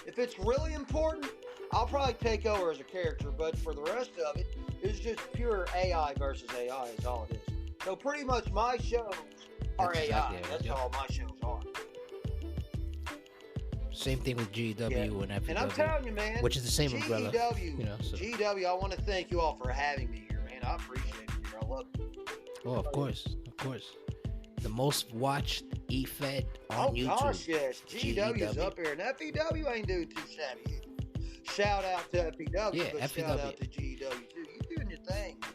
S2: if it's really important, I'll probably take over as a character. But for the rest of it, it's just pure AI versus AI is all it is. So pretty much my shows are AI. That's all my shows are.
S1: Same thing with GW and FEW.
S2: And I'm telling you, man,
S1: which is the same umbrella.
S2: GW, I want to thank you all for having me here, man. I appreciate it here. I love it.
S1: Oh, of course. The most watched EFED on YouTube.
S2: Oh, gosh, yes. GW's up here. And FEW ain't doing too shabby. Shout out to FEW, but shout out to GW, too. You doing your thing, man.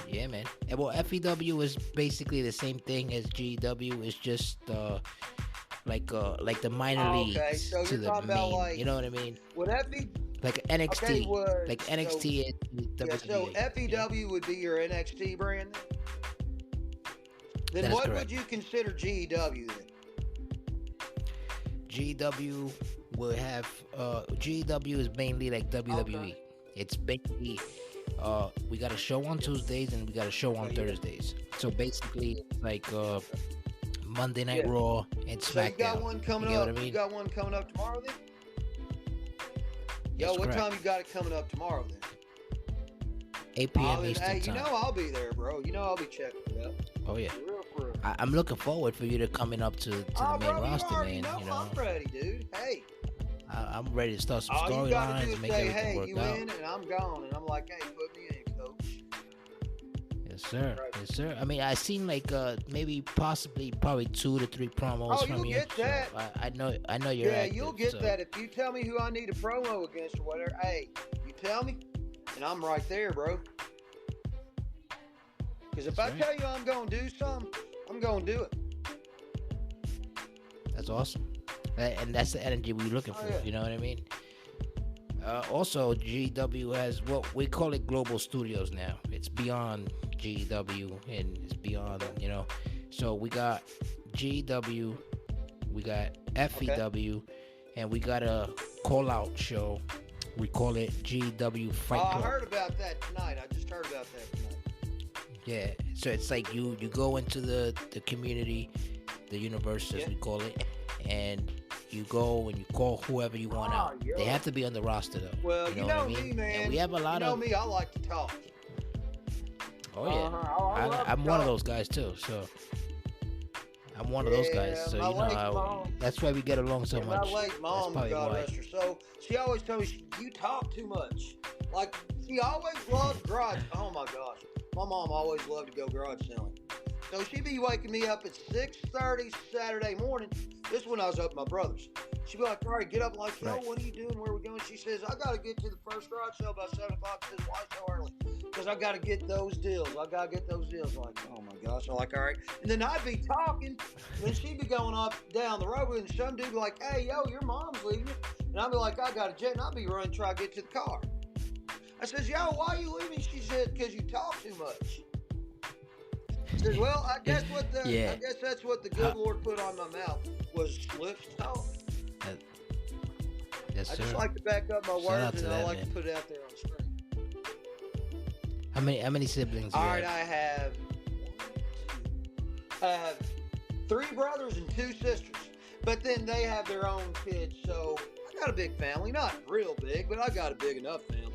S1: Yeah, man. And well, FEW is basically the same thing as GW. It's just like the minor leagues
S2: so
S1: to the main. About you know what I mean?
S2: Would
S1: like NXT, like NXT and WWE.
S2: So FEW would be your NXT brand. Then what would you consider GW then?
S1: GW will have GW is mainly like WWE. It's basically we got a show on Tuesdays and we got a show on Thursdays. So basically it's like Monday Night Raw and SmackDown.
S2: So you got one coming up.
S1: What I mean?
S2: You got one coming up tomorrow then?
S1: What
S2: time you got it coming up tomorrow then?
S1: 8 p.m. Eastern time.
S2: You know I'll be there, bro. You know I'll be checking it out.
S1: Oh yeah.
S2: For real.
S1: I'm looking forward for you to coming up to the main roster, man. You know,
S2: I'm ready, dude. Hey.
S1: I'm ready to start some storylines.
S2: All you gotta do is
S1: make
S2: say,
S1: everything
S2: hey,
S1: work
S2: you
S1: out.
S2: in, and I'm gone. And I'm like, hey, put me in, coach.
S1: Yes, sir.
S2: Right.
S1: Yes, sir. I mean, I seen like maybe probably 2 to 3 promos
S2: Oh,
S1: from
S2: you'll
S1: you.
S2: get that.
S1: So I know you're
S2: Yeah,
S1: active.
S2: you'll get
S1: So
S2: that. If you tell me who I need a promo against or whatever, hey, you tell me, and I'm right there, bro. Because if
S1: That's
S2: I
S1: right.
S2: tell you I'm going to do something, I'm going to do it.
S1: that's awesome. And that's the energy we're looking
S2: Oh,
S1: for.
S2: yeah.
S1: You know what I mean? Also, GW has what we call it global studios now. It's beyond GW and it's beyond, So we got GW, we got FEW, and we got a call out show. We call it GW Fight Club.
S2: I heard about that tonight. I just heard about that tonight.
S1: Yeah, so it's like you go into the community, the universe as we call it, and you go and you call whoever you want out.
S2: Yo.
S1: They have to be on the roster though.
S2: Well,
S1: you know what I mean?
S2: me, man.
S1: And we have a lot
S2: you know
S1: of.
S2: me, I like to talk.
S1: Oh yeah,
S2: I love
S1: I'm
S2: to
S1: one of
S2: talk.
S1: those guys too. So I'm one of those guys. So
S2: my late
S1: how
S2: mom-
S1: that's why we get along so
S2: And
S1: much.
S2: my late mom,
S1: probably
S2: God
S1: why.
S2: rest her soul, she always told me, you talk too much. Like, she always loved garage. Oh, my gosh. My mom always loved to go garage selling. So she'd be waking me up at 6:30 Saturday morning. This is when I was up at my brother's. She'd be like, all right, get up. Like, yo, what are you doing? Where are we going? She says, I got to get to the first garage sale by 7 o'clock. She says, why so early? Because I got to get those deals. I'm like, oh, my gosh. I'm like, all right. And then I'd be talking, and she'd be going up down the road, and some dude be like, hey, yo, your mom's leaving. And I'd be like, I got a jet, and I'd be running, try to get to the car. I says, yo, why are you leaving? She said, because you talk too much. I said, well, I guess that's what the good Lord put on my mouth was lips talk.
S1: Yes, sir.
S2: I just like to back up my
S1: Shout out
S2: words,
S1: to
S2: and I
S1: that,
S2: like
S1: man.
S2: to put it out there on screen.
S1: How many siblings?
S2: All
S1: you
S2: right,
S1: have?
S2: I have 3 brothers and 2 sisters, but then they have their own kids, so I got a big family. Not real big, but I got a big enough family.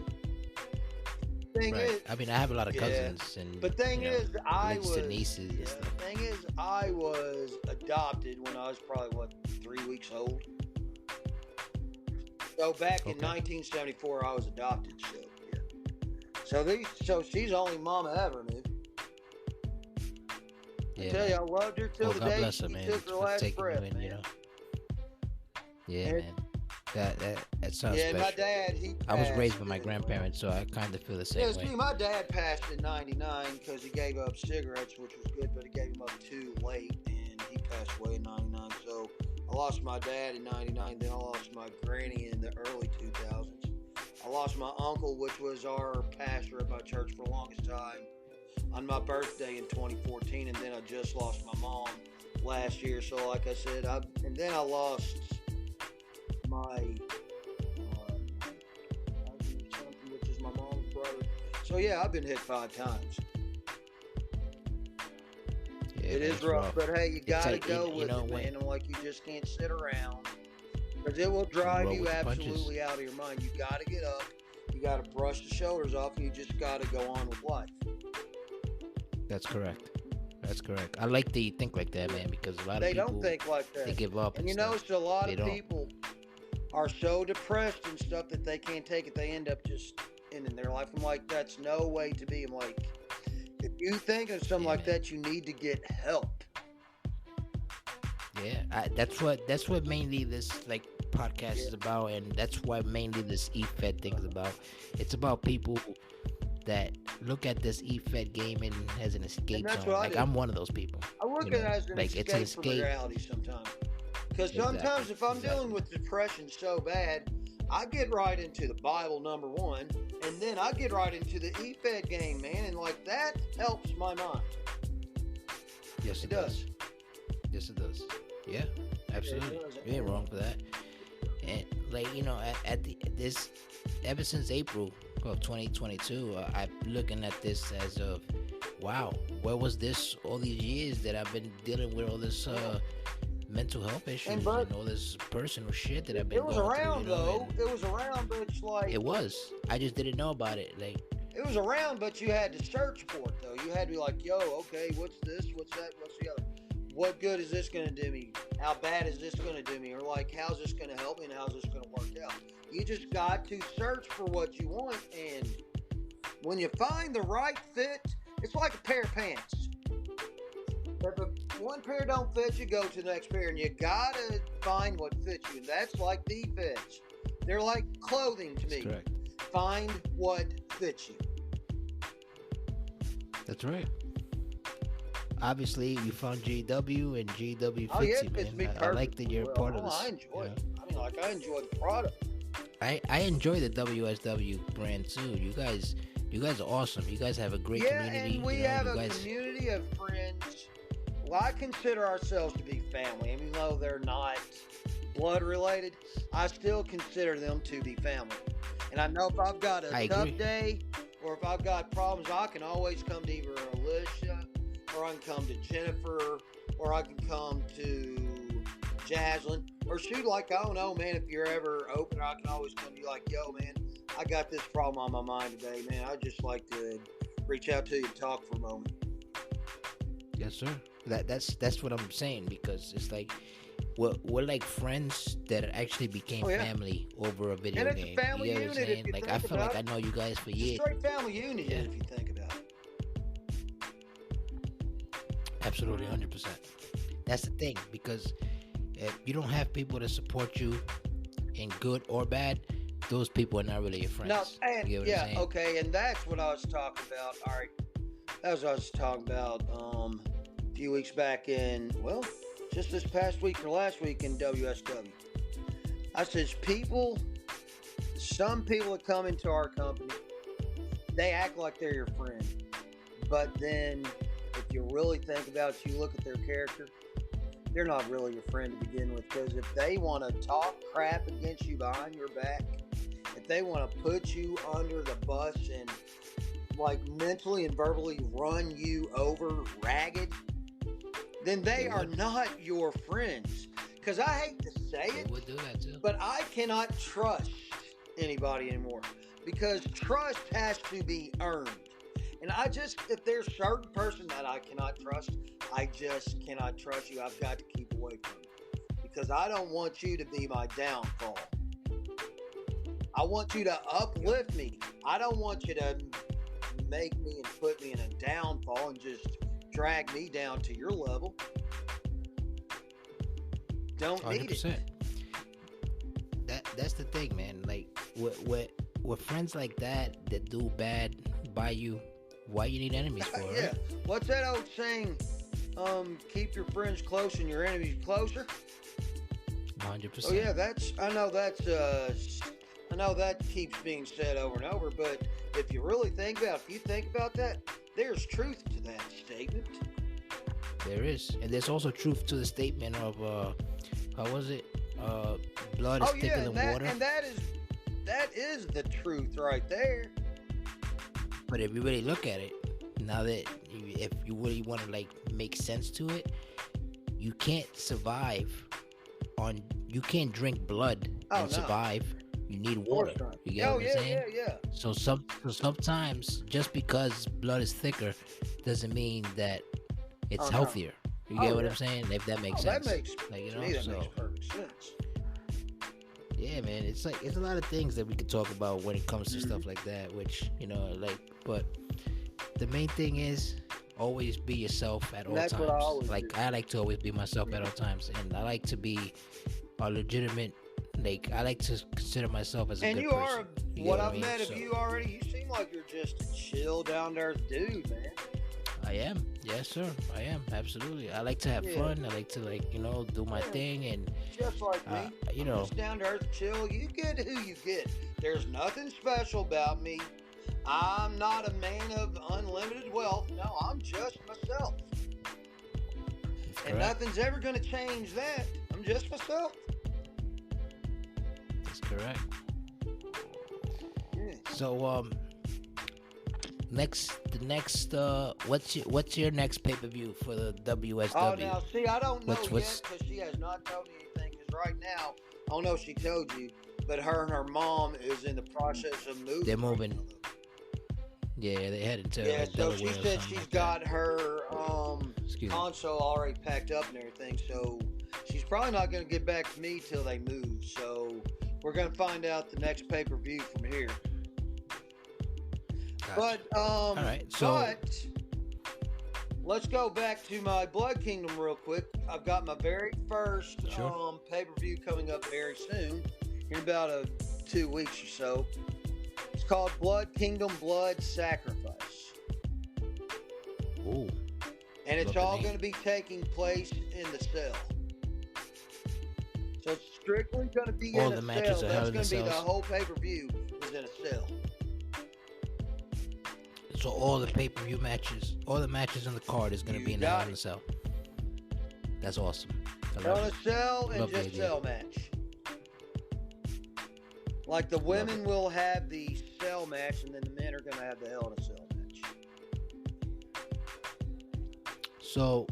S2: Thing
S1: Right.
S2: is,
S1: I mean, I have a lot of cousins, and
S2: but thing is, I
S1: links
S2: was
S1: to nieces. And stuff.
S2: thing is, I was adopted when I was probably 3 weeks old. So back in 1974, I was adopted. So she's the only mama I ever knew. I tell you, I loved her till the
S1: God
S2: day
S1: bless
S2: she
S1: her, man.
S2: took her
S1: for
S2: last
S1: taking
S2: breath.
S1: you in,
S2: Man.
S1: Yeah,
S2: And-
S1: man. That sounds
S2: Yeah,
S1: special.
S2: my dad, he
S1: I was
S2: passed
S1: raised by my
S2: in,
S1: grandparents, so I kind of feel the same
S2: Yeah,
S1: way.
S2: see, my dad passed in '99 because he gave up cigarettes, which was good, but he gave them up too late, and he passed away in '99. So I lost my dad in '99, then I lost my granny in the early 2000s. I lost my uncle, which was our pastor at my church for the longest time, on my birthday in 2014, and then I just lost my mom last year. So like I said, and then I lost my which is my mom's brother. So yeah, I've been hit 5 times.
S1: Yeah,
S2: It
S1: man,
S2: is
S1: it's
S2: rough, but hey, you gotta
S1: like,
S2: go
S1: you
S2: with
S1: know,
S2: it,
S1: when-
S2: man. And like, you just can't sit around, because it will drive
S1: roll
S2: you
S1: with the punches.
S2: absolutely out of your mind. You gotta get up, you gotta brush the shoulders off, and you just gotta go on with life.
S1: That's correct. That's correct. I like that you think like that, man, because a lot of
S2: They
S1: people
S2: don't think like that.
S1: they give up.
S2: And you
S1: stuff.
S2: notice a lot
S1: They
S2: of
S1: don't.
S2: people are so depressed and stuff that they can't take it. They end up just ending their life. I'm like, that's no way to be. I'm like, if you think of something like
S1: man.
S2: that, you need to get help.
S1: Yeah, that's what mainly this like podcast is about, and that's why mainly this EFED thing is about. It's about people that look at this EFED gaming as an escape
S2: that's
S1: zone.
S2: what I
S1: Like
S2: do.
S1: I'm one of those people.
S2: I look
S1: You
S2: at it
S1: know,
S2: as an
S1: like, it's an
S2: escape from
S1: escape.
S2: reality sometimes. Because
S1: Exactly,
S2: sometimes if I'm
S1: exactly.
S2: dealing with depression so bad, I get right into the Bible, number one, and then I get right into the EFED game, man, and like that helps my mind.
S1: Yes, it does. Yes, it does. Yeah, absolutely.
S2: does.
S1: You ain't wrong for that. And like this, ever since April of 2022, I'm looking at this as of, wow, where was this all these years that I've been dealing with all this mental health issues and all this personal shit that I've been
S2: It was
S1: going
S2: around
S1: through,
S2: though. It was around, but it's like
S1: It was. I just didn't know about it. Like,
S2: it was around, but you had to search for it though. You had to be like, yo, okay, what's this? What's that? What's the other? What good is this going to do me? How bad is this going to do me? Or like, how's this going to help me and how's this going to work out? You just got to search for what you want, and when you find the right fit, It's like a pair of pants. If one pair don't fit you, go to the next pair, and you gotta find what fits you. And that's like the EFEDs. They're like clothing to me.
S1: That's correct.
S2: Find what fits you.
S1: That's right. Obviously, you found GW, and GW fits
S2: Oh yeah,
S1: you,
S2: it fits
S1: man.
S2: me
S1: I
S2: perfect.
S1: like that you're part of this.
S2: I enjoy it. I mean, like, I enjoy the product.
S1: I enjoy the WSW brand too. You guys are awesome. You guys have a great community.
S2: Yeah, and we have a community of friends. Well, I consider ourselves to be family, even though they're not blood related. I still consider them to be family. And I know if I've got a tough day, or if I've got problems, I can always come to either Alicia, or I can come to Jennifer, or I can come to Jaslyn, or shoot, like, I don't know, man, if you're ever open, I can always come to you like, yo, man, I got this problem on my mind today, man. I'd just like to reach out to you and talk for a moment.
S1: Yes, sir. That's what I'm saying, because it's like we're like friends that actually became family over a video
S2: game.
S1: And
S2: it's a family unit. What I'm saying?
S1: Like, I feel like I know you guys for years.
S2: Straight family unit, if you think about it.
S1: Absolutely, 100%. That's the thing, because if you don't have people to support you in good or bad, those people are not really your friends.
S2: No, and
S1: you get what I'm saying?
S2: Okay, and that's what I was talking about. All right, that's what I was talking about a few weeks back in, well, just this past week or last week in WSW. I said, some people that come into our company, they act like they're your friend, but then if you really think about it, you look at their character, they're not really your friend to begin with, because if they want to talk crap against you behind your back, if they want to put you under the bus and like mentally and verbally run you over ragged, then they are not your friends. Because I hate to say it,
S1: would do that too.
S2: but I cannot trust anybody anymore, because trust has to be earned. And if there's a certain person that I cannot trust, I just cannot trust you. I've got to keep away from you, because I don't want you to be my downfall. I want you to uplift me. I don't want you to make me and put me in a downfall and just drag me down to your level. Don't 100%. Need it.
S1: That's the thing, man. Like, with friends like that do bad by you, why you need enemies for?
S2: Yeah.
S1: Right?
S2: What's that old saying? Keep your friends close and your enemies closer.
S1: 100%.
S2: Oh yeah, I know that keeps being said over and over, but if you really think about that, there's truth to that statement.
S1: There is, and there's also truth to the statement of how was it? Blood is thicker than water.
S2: And that is the truth right there.
S1: But if you really look at it, now that if you really want to like make sense to it, you can't survive you can't drink blood and survive. You need water. You get what I'm saying?
S2: Yeah.
S1: So sometimes just because blood is thicker doesn't mean that it's healthier. You get what I'm saying? If that makes sense.
S2: That makes perfect sense.
S1: Yeah, man, it's like it's a lot of things that we could talk about when it comes to stuff like that, which, but the main thing is always be yourself at all times.
S2: What I always do.
S1: I like to always be myself at all times, and I like to be a legitimate. I like to consider myself as a good person.
S2: And you are, what I've met of you already, you seem like you're just a chill, down-to-earth dude, man.
S1: I am. Yes, sir. I am. Absolutely. I like to have fun. I like to, do my thing. And
S2: just like me. Just down-to-earth, chill. You get who you get. There's nothing special about me. I'm not a man of unlimited wealth. No, I'm just myself. And nothing's ever going to change that. I'm just myself.
S1: Correct. Yeah. So what's your next pay-per-view for the WSW?
S2: Oh, now see, I don't know yet, because she has not told me anything. Because right now, I don't know if she told you, but her and her mom is in the process of moving.
S1: They're moving. Yeah, they headed to
S2: so she said she's got her console already packed up and everything. So she's probably not going to get back to me till they move. So we're going to find out the next pay-per-view from here.
S1: Gotcha.
S2: But,
S1: all right, so
S2: let's go back to my Blood Kingdom real quick. I've got my very first pay-per-view coming up very soon, in about 2 weeks or so. It's called Blood Kingdom Blood Sacrifice.
S1: Ooh.
S2: And it's all going to be taking place in the cell. So it's strictly going to be
S1: all
S2: in
S1: the
S2: a
S1: matches
S2: cell.
S1: are held
S2: That's
S1: in
S2: going to be
S1: cells.
S2: the whole pay-per-view is in a cell.
S1: So all the pay-per-view matches, all the matches on the card is going to be in the Hell in a Cell. That's awesome.
S2: On a cell and just cell match. Like the women will have the cell match, and then the men are going to have the Hell in a Cell match.
S1: So,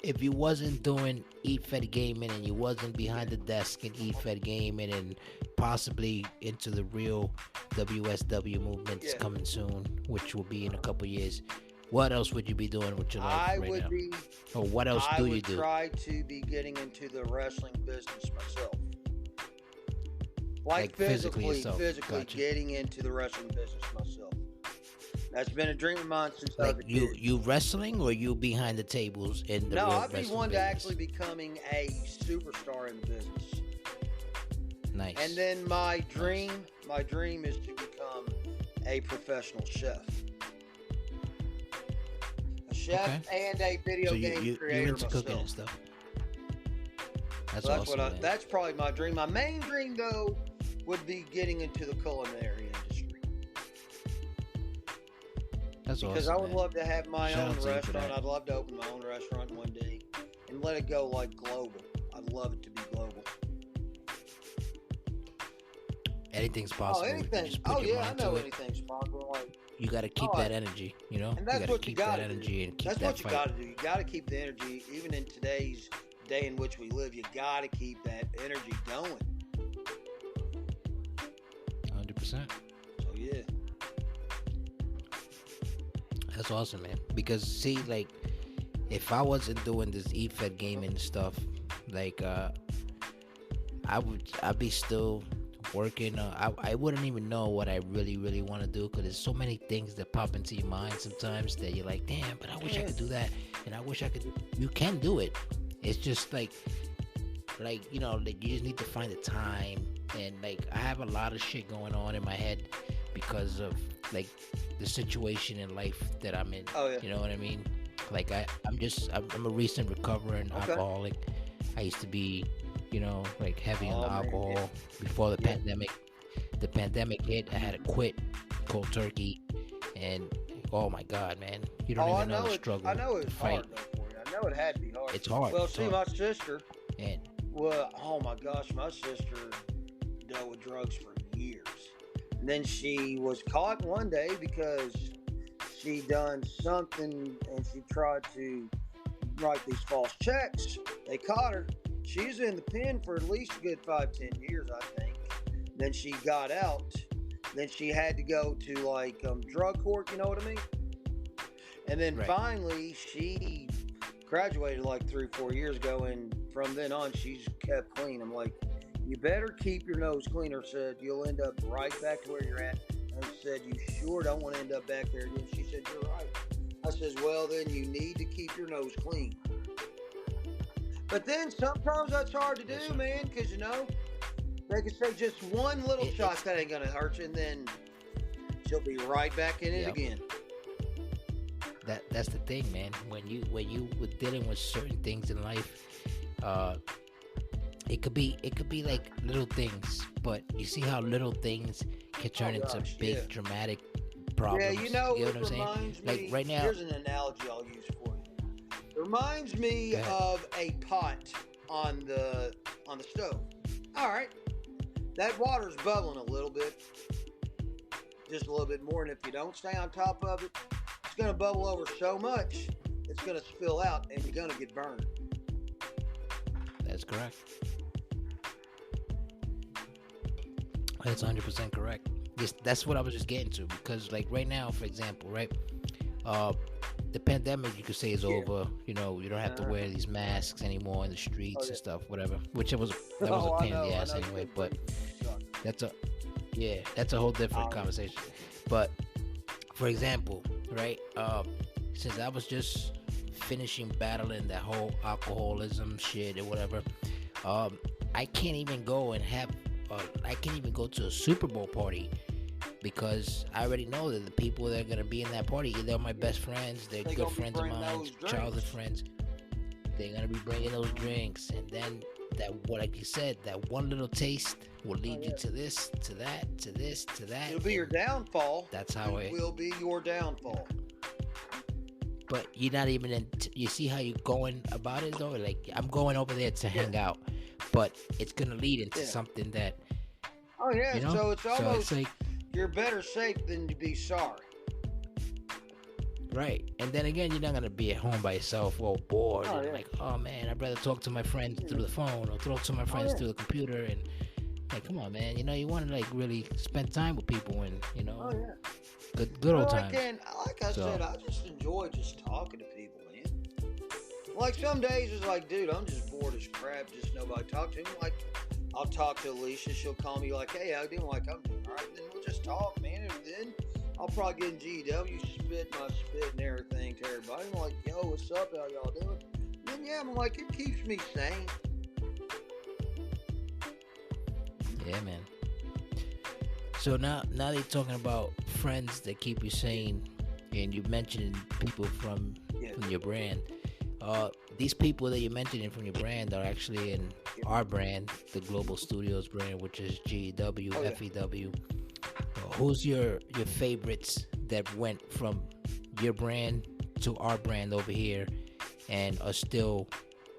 S1: if you wasn't doing EFED gaming and you wasn't behind the desk in EFED gaming and possibly into the real WSW movements coming soon, which will be in a couple years, what else would you be doing with your life right now? Or what else do you do?
S2: I would try to be getting into the wrestling business myself. Like physically getting into the wrestling business myself. That's been a dream of mine since I was a kid.
S1: You wrestling or you behind the tables in the real wrestling business? No, I'd be one to
S2: actually becoming a superstar in the business.
S1: Nice.
S2: And then my dream is to become a professional chef. A chef and a video game creator
S1: you're into
S2: myself.
S1: Cooking and stuff. That's
S2: so
S1: awesome, man.
S2: That's probably my dream. My main dream, though, would be getting into the culinary industry.
S1: That's
S2: because
S1: awesome,
S2: I would love to have my own restaurant. I'd love to open my own restaurant one day and let it go like global. I'd love it to be global.
S1: Anything's possible.
S2: Oh, anything. Oh, yeah, I know anything's possible. Like,
S1: you got to keep that energy, you know?
S2: And that's what you got to
S1: do.
S2: That's what you got to do. You got to keep the energy. Even in today's day in which we live, you got to keep that energy going.
S1: 100%.
S2: So, yeah.
S1: That's awesome, man. Because, see, like, if I wasn't doing this EFED gaming stuff, like, I'd be still working. I wouldn't even know what I really want to do because there's so many things that pop into your mind sometimes that you're like, damn, but I wish I could do that, and I wish I could. You can do it. It's just like you know, like you just need to find the time. And like I have a lot of shit going on in my head because of like the situation in life that I'm in.
S2: Oh, yeah.
S1: You know what I mean? Like I'm a recent recovering alcoholic. I used to be, you know, like heavy on alcohol before the pandemic. The pandemic hit, I had to quit cold turkey, and oh my God, man, you don't even know the struggle.
S2: I know it's
S1: fight.
S2: hard though for you. I know it had to be hard.
S1: It's hard.
S2: Well,
S1: it's
S2: see,
S1: hard.
S2: my sister. Well, oh my gosh, my sister dealt with drugs for years. And then she was caught one day because she done something and she tried to write these false checks. They caught her. She's in the pen for at least a good 5-10 years, I think. Then she got out. Then she had to go to like drug court, you know what I mean? And then finally she graduated like 3-4 years ago, and from then on she's kept clean. I'm like, you better keep your nose clean, or said you'll end up right back to where you're at. I said, you sure don't want to end up back there again? She said, you're right. I says, well, then you need to keep your nose clean. But then sometimes that's hard to do, man, because, you know, they can say just one little shot that ain't going to hurt you, and then she'll be right back in it again.
S1: That's the thing, man. When you were dealing with certain things in life, it could be like little things, but you see how little things can turn into big dramatic problems.
S2: Yeah, you know
S1: what I'm saying?
S2: Reminds me,
S1: like right now,
S2: here's an analogy I'll use for you. It reminds me of a pot on the stove. All right, that water's bubbling a little bit, just a little bit more, and if you don't stay on top of it, it's going to bubble over so much, it's going to spill out, and you're going to get burned.
S1: That's correct. That's 100% correct. Yes, that's what I was just getting to, because like right now, for example, right, the pandemic you could say is over. You know, you don't have to wear these masks anymore in the streets and stuff, whatever. Which was a pain in the ass anyway. But that's a whole different conversation. But for example, right, since I was just finishing battling that whole alcoholism shit or whatever. I can't even go and have. I can't even go to a Super Bowl party because I already know that the people that are gonna be in that party, they're my best friends, they're good friends of mine, childhood friends. They're gonna be bringing those drinks, and then like you said, that one little taste will lead you to this, to that, to this, to that.
S2: It'll be your downfall.
S1: That's how
S2: it will be your downfall.
S1: But you're not even in. You see how you're going about it though? Like, I'm going over there to hang out, but it's gonna lead into something that.
S2: Oh yeah,
S1: you know?
S2: So it's almost
S1: it's like,
S2: you're better safe than to be sorry.
S1: Right, and then again, you're not gonna be at home by yourself, all bored, and like, oh man, I'd rather talk to my friends through the phone or talk to my friends through the computer, and like, come on, man, you want to like really spend time with people, and good old times.
S2: Like I said, I just enjoy just talking to people, man. Like some days it's like, dude, I'm just bored as crap, just nobody talk to me. Like, I'll talk to Alicia, she'll call me like, hey, how you doing? Like, I'm doing all right. Then we'll just talk, man, and then I'll probably get in GW, spit my spit and everything to everybody. I'm like, yo, what's up? How y'all doing? And then, I'm like, it keeps me sane.
S1: Yeah, man. So now they're talking about friends that keep you sane, and you mentioned people from your brand. These people that you're mentioning from your brand are actually in our brand, the Global Studios brand, which is GW, FEW. Who's your favorites that went from your brand to our brand over here and are still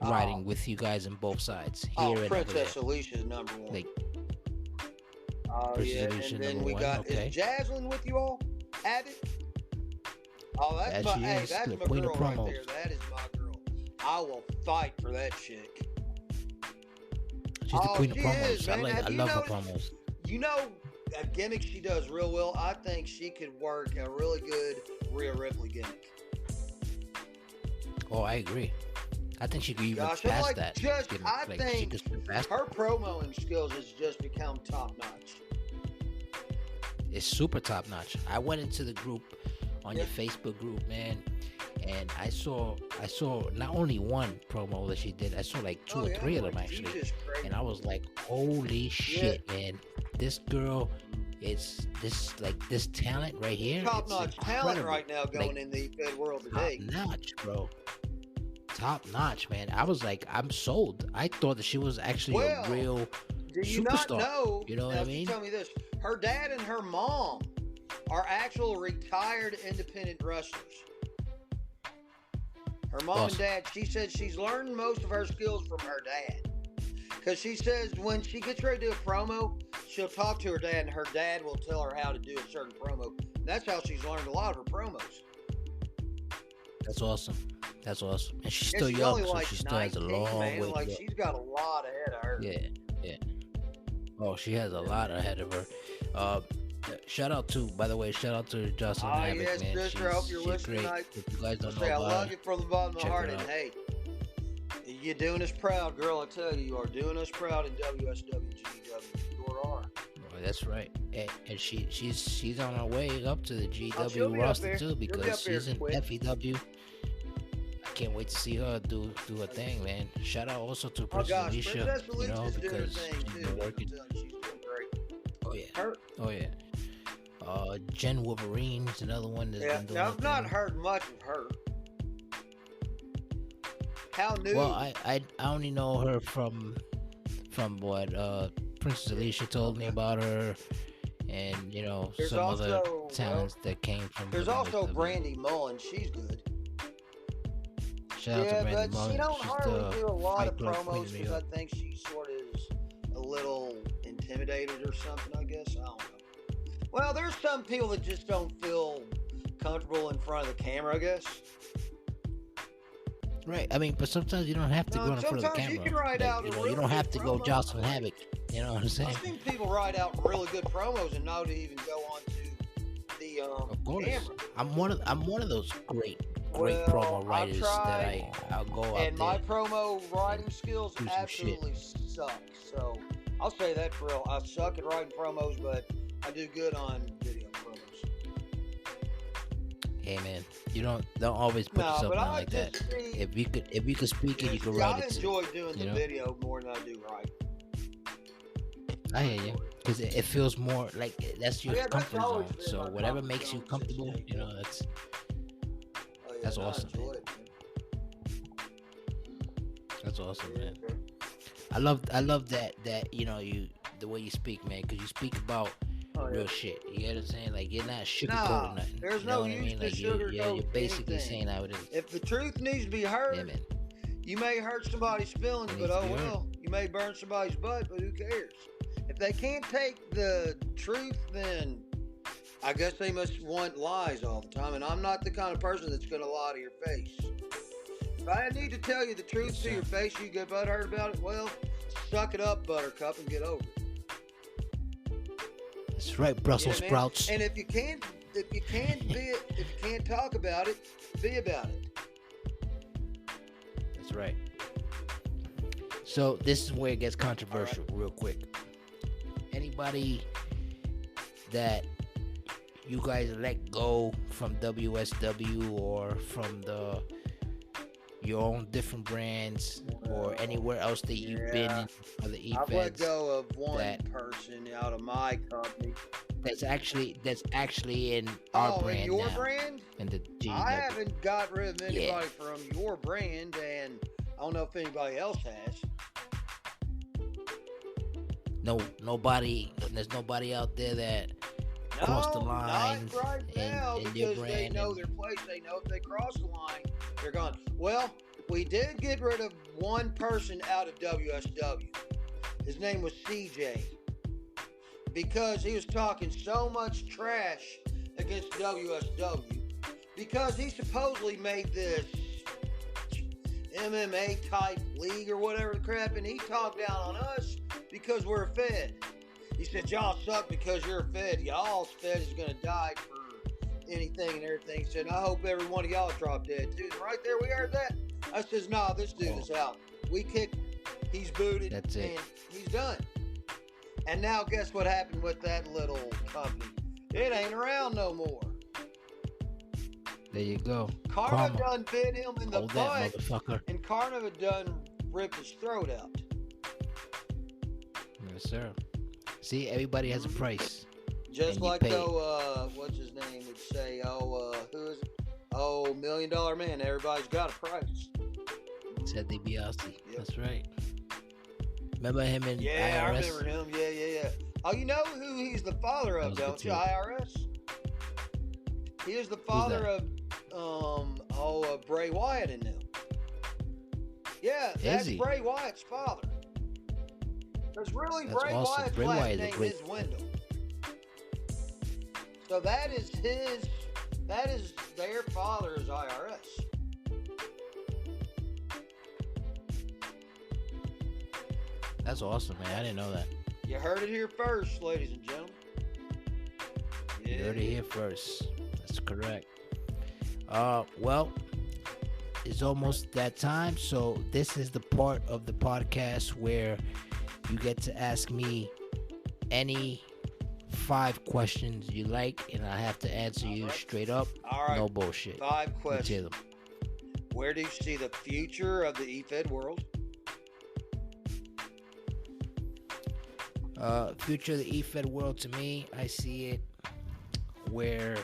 S1: riding with you guys on both sides? Here and
S2: Princess Alicia's number one.
S1: Like,
S2: Alicia, and then we got, is Jaslyn with you all? Abbott? Oh, that's my girl right there. That is my girl. I will fight for that chick.
S1: She's the queen of promos. I love her promos.
S2: A gimmick she does real well. I think she could work a really good Rhea Ripley gimmick.
S1: Oh, I agree. I think she could even pass that.
S2: I think her promoing skills has just become top notch.
S1: It's super top notch. I went into the group on your Facebook group, man, and I saw not only one promo that she did. I saw like two or three of them actually, and I was like, holy shit, man! This girl, it's this talent right here.
S2: Top notch talent right now going in the EFED world today.
S1: Top notch, bro. Top notch, man. I was like, I'm sold. I thought that she was actually a real
S2: do you
S1: superstar.
S2: Not know?
S1: You know what I mean?
S2: Tell me this: her dad and her mom are actual retired independent wrestlers. Her mom and dad. She said she's learned most of her skills from her dad. Because she says when she gets ready to do a promo, she'll talk to her dad, and her dad will tell her how to do a certain promo. And that's how she's learned a lot of her promos.
S1: That's awesome. And she's still young, so she still has a long way to go.
S2: She's got a lot ahead of her.
S1: Yeah. Oh, she has a lot ahead of her. Shout out to Jocelyn Havoc,
S2: yes,
S1: man.
S2: Sister, I hope you're listening tonight.
S1: If you guys don't know
S2: I love you from the bottom of my heart, and
S1: out.
S2: hey, you're doing us proud, girl. I tell you, you are doing us proud in WSWGW. You are.
S1: Oh, that's right. And she's on her way up to the GW roster too, because she's in FEW. I can't wait to see her do her thing, man. Shout out also to Princess Alicia, because she's been working.
S2: She's doing great.
S1: Oh yeah. Jen Wolverine is another one that's been doing.
S2: Now, I've not heard much of her. How new?
S1: Well, I only know her from what Princess Alicia told me about her, and there's some other talents that came from.
S2: There's also Brandy Mullen. She's good.
S1: Shout out to Brandy Mullen.
S2: She don't hardly do a lot of promos because I think she sort of is a little intimidated or something. I guess I don't know. Well, there's some people that just don't feel comfortable in front of the camera, I guess.
S1: Right. I mean, but sometimes you don't have to go in front of the camera.
S2: You can write out
S1: you don't have to go Jocelyn Havoc. You know what I'm saying?
S2: I've seen people write out really good promos and not even go on to the
S1: of course.
S2: camera.
S1: I'm one of those great promo writers that I'll go out
S2: and my promo writing skills absolutely suck. So I'll say that for real. I suck at writing promos, but I do good on video promos.
S1: Hey man, you don't always put
S2: No,
S1: yourself
S2: but
S1: down
S2: I
S1: like that.
S2: just see.
S1: If you could speak it, you could
S2: See,
S1: write
S2: I
S1: it too.
S2: enjoy doing
S1: You
S2: the
S1: know,
S2: video more than I do writing.
S1: I hear you because it feels more like that's
S2: Oh,
S1: your
S2: yeah, that's
S1: comfort
S2: always
S1: zone.
S2: been
S1: So
S2: my
S1: whatever
S2: comfort
S1: makes you
S2: zone since
S1: comfortable,
S2: day
S1: you know,
S2: one. Oh yeah,
S1: that's
S2: and I
S1: awesome, man.
S2: enjoy it.
S1: That's awesome,
S2: Yeah,
S1: man.
S2: bro.
S1: I love that you know the way you speak, man, because you speak about
S2: Oh yeah.
S1: real shit. You get what I'm saying? Like you're not
S2: Nah,
S1: sugarcoating nothing.
S2: there's
S1: You know
S2: no
S1: what I
S2: use
S1: mean?
S2: to
S1: Like
S2: sugarcoat
S1: you're basically
S2: anything.
S1: saying how it is.
S2: If the truth needs to be
S1: Yeah,
S2: heard,
S1: man.
S2: you may hurt somebody's feelings,
S1: It
S2: but
S1: needs to
S2: oh
S1: be heard.
S2: well. You may burn somebody's butt, but who cares? If they can't take the truth, then I guess they must want lies all the time. And I'm not the kind of person that's going to lie to your face. If I need to tell you the truth
S1: Yes,
S2: to
S1: sir.
S2: your face, you get butthurt about it. Well, suck it up, Buttercup, and get over it.
S1: That's right, Brussels
S2: Yeah, man.
S1: sprouts.
S2: And if you can't talk about it, be about it.
S1: That's right. So this is where it gets controversial, real quick. Anybody that you guys let go from WSW or from your own different brands or anywhere else that you've been in for the EFEDs,
S2: I've let go of one person out of my company.
S1: That's actually in our brand
S2: in your
S1: now.
S2: brand?
S1: In the GW.
S2: I haven't got rid of anybody from your brand, and I don't know if anybody else has.
S1: Nobody. There's nobody out there that crossed the line
S2: not right now,
S1: in your
S2: because
S1: brand.
S2: they know their place. They know if they cross the line, they're gone. Well, we did get rid of one person out of WSW. His name was CJ, because he was talking so much trash against WSW, because he supposedly made this MMA type league or whatever the crap, and he talked down on us because we're a Fed. He said, y'all suck because you're a Fed. Y'all's Fed is going to die for anything and everything. He said, I hope every one of y'all drop dead too. And right there, we heard that. I says, nah, this dude is out. We kicked, he's booted,
S1: That's it.
S2: and he's done. And now guess what happened with that little company? It ain't around no more.
S1: There you go.
S2: Karma done bit him in the
S1: Hold
S2: butt,
S1: that, motherfucker.
S2: and Karma done ripped his throat out.
S1: Yes, sir. See, everybody has a price.
S2: Just
S1: and you
S2: like
S1: pay
S2: though, what's his name would say, who is it? Oh, $1 Million Man. Everybody's got a price.
S1: Ted DiBiase.
S2: Yep.
S1: That's right. Remember him in
S2: Yeah,
S1: IRS?
S2: I remember him. Yeah. Oh, you know who he's the father of, don't you? IRS. He is the father of Bray Wyatt and them. Yeah, that's Bray Wyatt's father. Because really,
S1: That's
S2: Bray
S1: awesome.
S2: Wyatt's
S1: Bray
S2: last
S1: Wyatt is
S2: name
S1: great.
S2: is Wendell. So that is their father's IRS.
S1: That's awesome, man. I didn't know that.
S2: You heard it here first, ladies and gentlemen. Yeah.
S1: You heard it here first. That's correct. Well, it's almost that time. So this is the part of the podcast where you get to ask me any 5 questions you like, and I have to answer you straight up.
S2: All right.
S1: No bullshit.
S2: 5 questions.
S1: Let's hear
S2: Where do you see the future of the EFED world?
S1: Future of the EFED world, to me, I see it where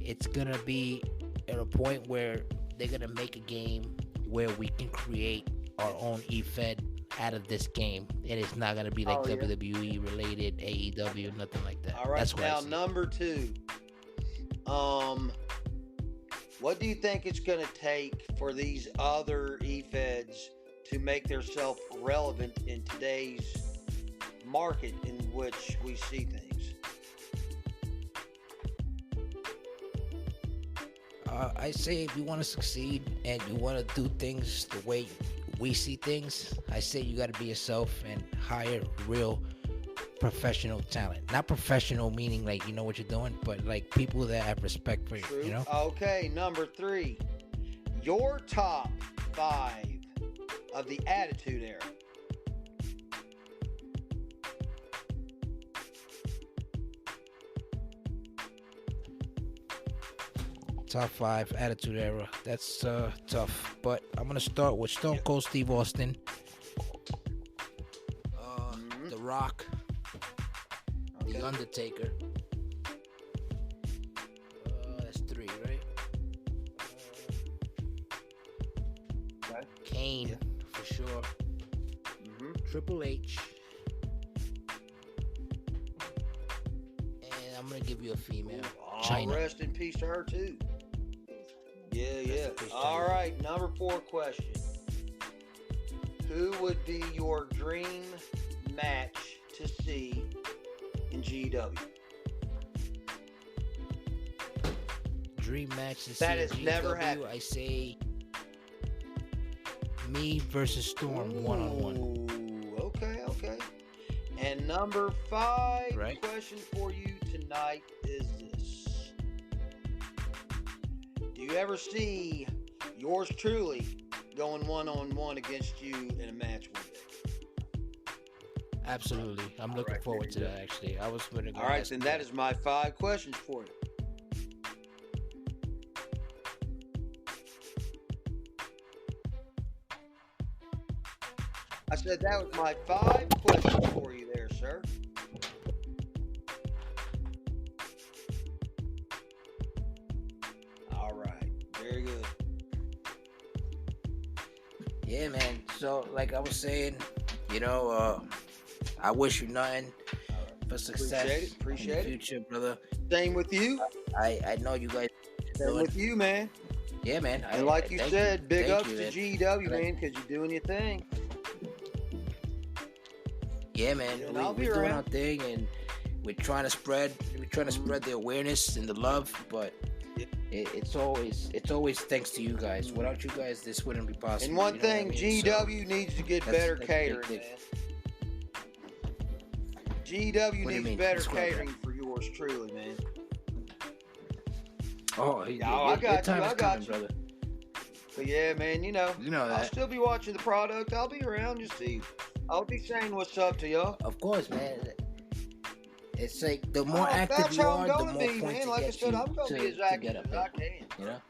S1: it's gonna be at a point where they're gonna make a game where we can create our own EFED out of this game, and it's not gonna be like WWE related, AEW, nothing like that.
S2: All right.
S1: That's what
S2: now,
S1: I see.
S2: number 2. What do you think it's going to take for these other EFEDs to make themselves relevant in today's market in which we see things?
S1: I say if you want to succeed and you want to do things the way we see things, I say you got to be yourself and hire real professional talent. Not professional meaning like you know what you're doing, but like people that have respect for you.
S2: True.
S1: You know.
S2: Okay, number 3. Your top 5 of the Attitude Era.
S1: Top 5 Attitude Era. That's tough. But I'm gonna start with Stone Cold Steve Austin, The Rock, The Undertaker. That's 3, right? Kane, for sure. Triple H. And I'm gonna give you a female. China.
S2: Rest in peace to her too. Yeah. All right, number 4 question. Who would be your dream match to see in GW?
S1: Dream match to see
S2: That
S1: in
S2: has
S1: GW,
S2: never happened.
S1: I say me versus Storm 1-on-1.
S2: Okay. And number 5
S1: Right.
S2: question for you tonight is this. Do you ever see yours truly going 1-on-1 against you in a match one day?
S1: Absolutely. I'm looking forward to that, actually. I was going to go.
S2: All right, then that is my 5 questions for you. I said that was my 5 questions for you there, sir. All right. Very good.
S1: Yeah, man. So, like I was saying, I wish you nothing but success
S2: Appreciate
S1: in the future, brother.
S2: Same with you.
S1: I know you guys.
S2: Same with you, man.
S1: Yeah, man.
S2: And like you said, big ups to
S1: man.
S2: GW, man, because you're doing your thing.
S1: Yeah, man.
S2: And I'll be
S1: We're doing
S2: around.
S1: our thing, and we're trying to spread the awareness and the love, but it's always thanks to you guys. Without you guys, this wouldn't be possible.
S2: And one
S1: you know
S2: thing,
S1: what I mean?
S2: GW needs to get
S1: that's-
S2: better
S1: that's
S2: catering,
S1: big.
S2: man. GW
S1: What do you
S2: needs
S1: mean?
S2: better
S1: Describe
S2: catering for yours truly, man.
S1: Oh,
S2: I
S1: your
S2: got
S1: time
S2: you.
S1: is
S2: I got
S1: coming,
S2: you.
S1: brother.
S2: But yeah, man,
S1: You know
S2: I'll
S1: that.
S2: still be watching the product. I'll be around. Just see. I'll be saying what's up to y'all.
S1: Of course, man. It's like the more
S2: Oh,
S1: active
S2: that's
S1: you
S2: how
S1: are,
S2: I'm
S1: the
S2: gonna
S1: more
S2: be,
S1: points
S2: man.
S1: it
S2: Like I
S1: gets
S2: said,
S1: you
S2: I'm gonna be as
S1: to
S2: active
S1: get up
S2: as
S1: there.
S2: I can.
S1: You know?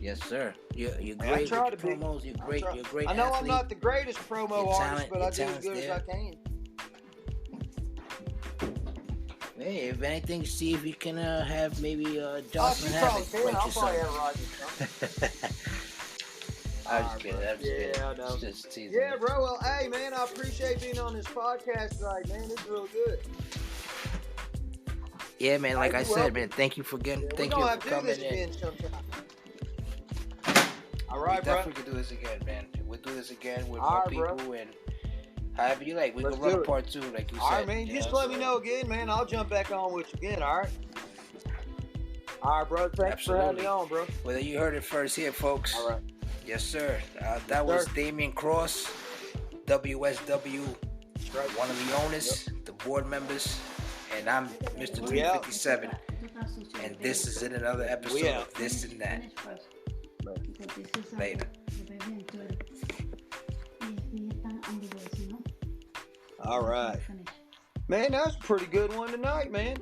S1: Yes, sir. You're
S2: I
S1: great
S2: try
S1: with
S2: to
S1: your
S2: be.
S1: promos. You're great. You're a great
S2: I know
S1: athlete.
S2: I'm not the greatest promo
S1: Your
S2: artist,
S1: talent-
S2: but
S1: your
S2: I do as
S1: talent's
S2: good as
S1: there.
S2: I can.
S1: Hey, if anything, see if you can have maybe
S2: Oh,
S1: Johnson
S2: she
S1: have
S2: probably
S1: it
S2: can.
S1: break
S2: I'll
S1: your
S2: probably
S1: son.
S2: have her write me something.
S1: I was kidding. I was kidding.
S2: Yeah, I know.
S1: Just teasing.
S2: Yeah, bro. Well, hey, man, I appreciate being on this podcast tonight, man. It's really good.
S1: Yeah, man. Like
S2: Hey,
S1: I
S2: you
S1: said,
S2: welcome.
S1: man. Thank you for getting.
S2: Yeah, we're
S1: Thank
S2: gonna
S1: you
S2: have
S1: for
S2: to do this
S1: coming in.
S2: again sometime. All
S1: We
S2: right, bro.
S1: definitely could do this again, man. We'll do this again with
S2: All
S1: more
S2: right, bro.
S1: people and however you like. We
S2: Let's
S1: can run
S2: do
S1: a
S2: it.
S1: part 2, like you said.
S2: All right, man.
S1: you
S2: Just
S1: know,
S2: let me
S1: so-
S2: know again, man. I'll jump back on with you again. All right. All right, bro. Thanks for having me on, bro.
S1: Well, you heard it first here, folks.
S2: All right.
S1: Yes, sir. That was Damian Cross, WSW, one of the owners, the board members, and I'm Mr. 357. And this is in another episode of This and That. Later.
S2: All right. Man, that was a pretty good one tonight, man.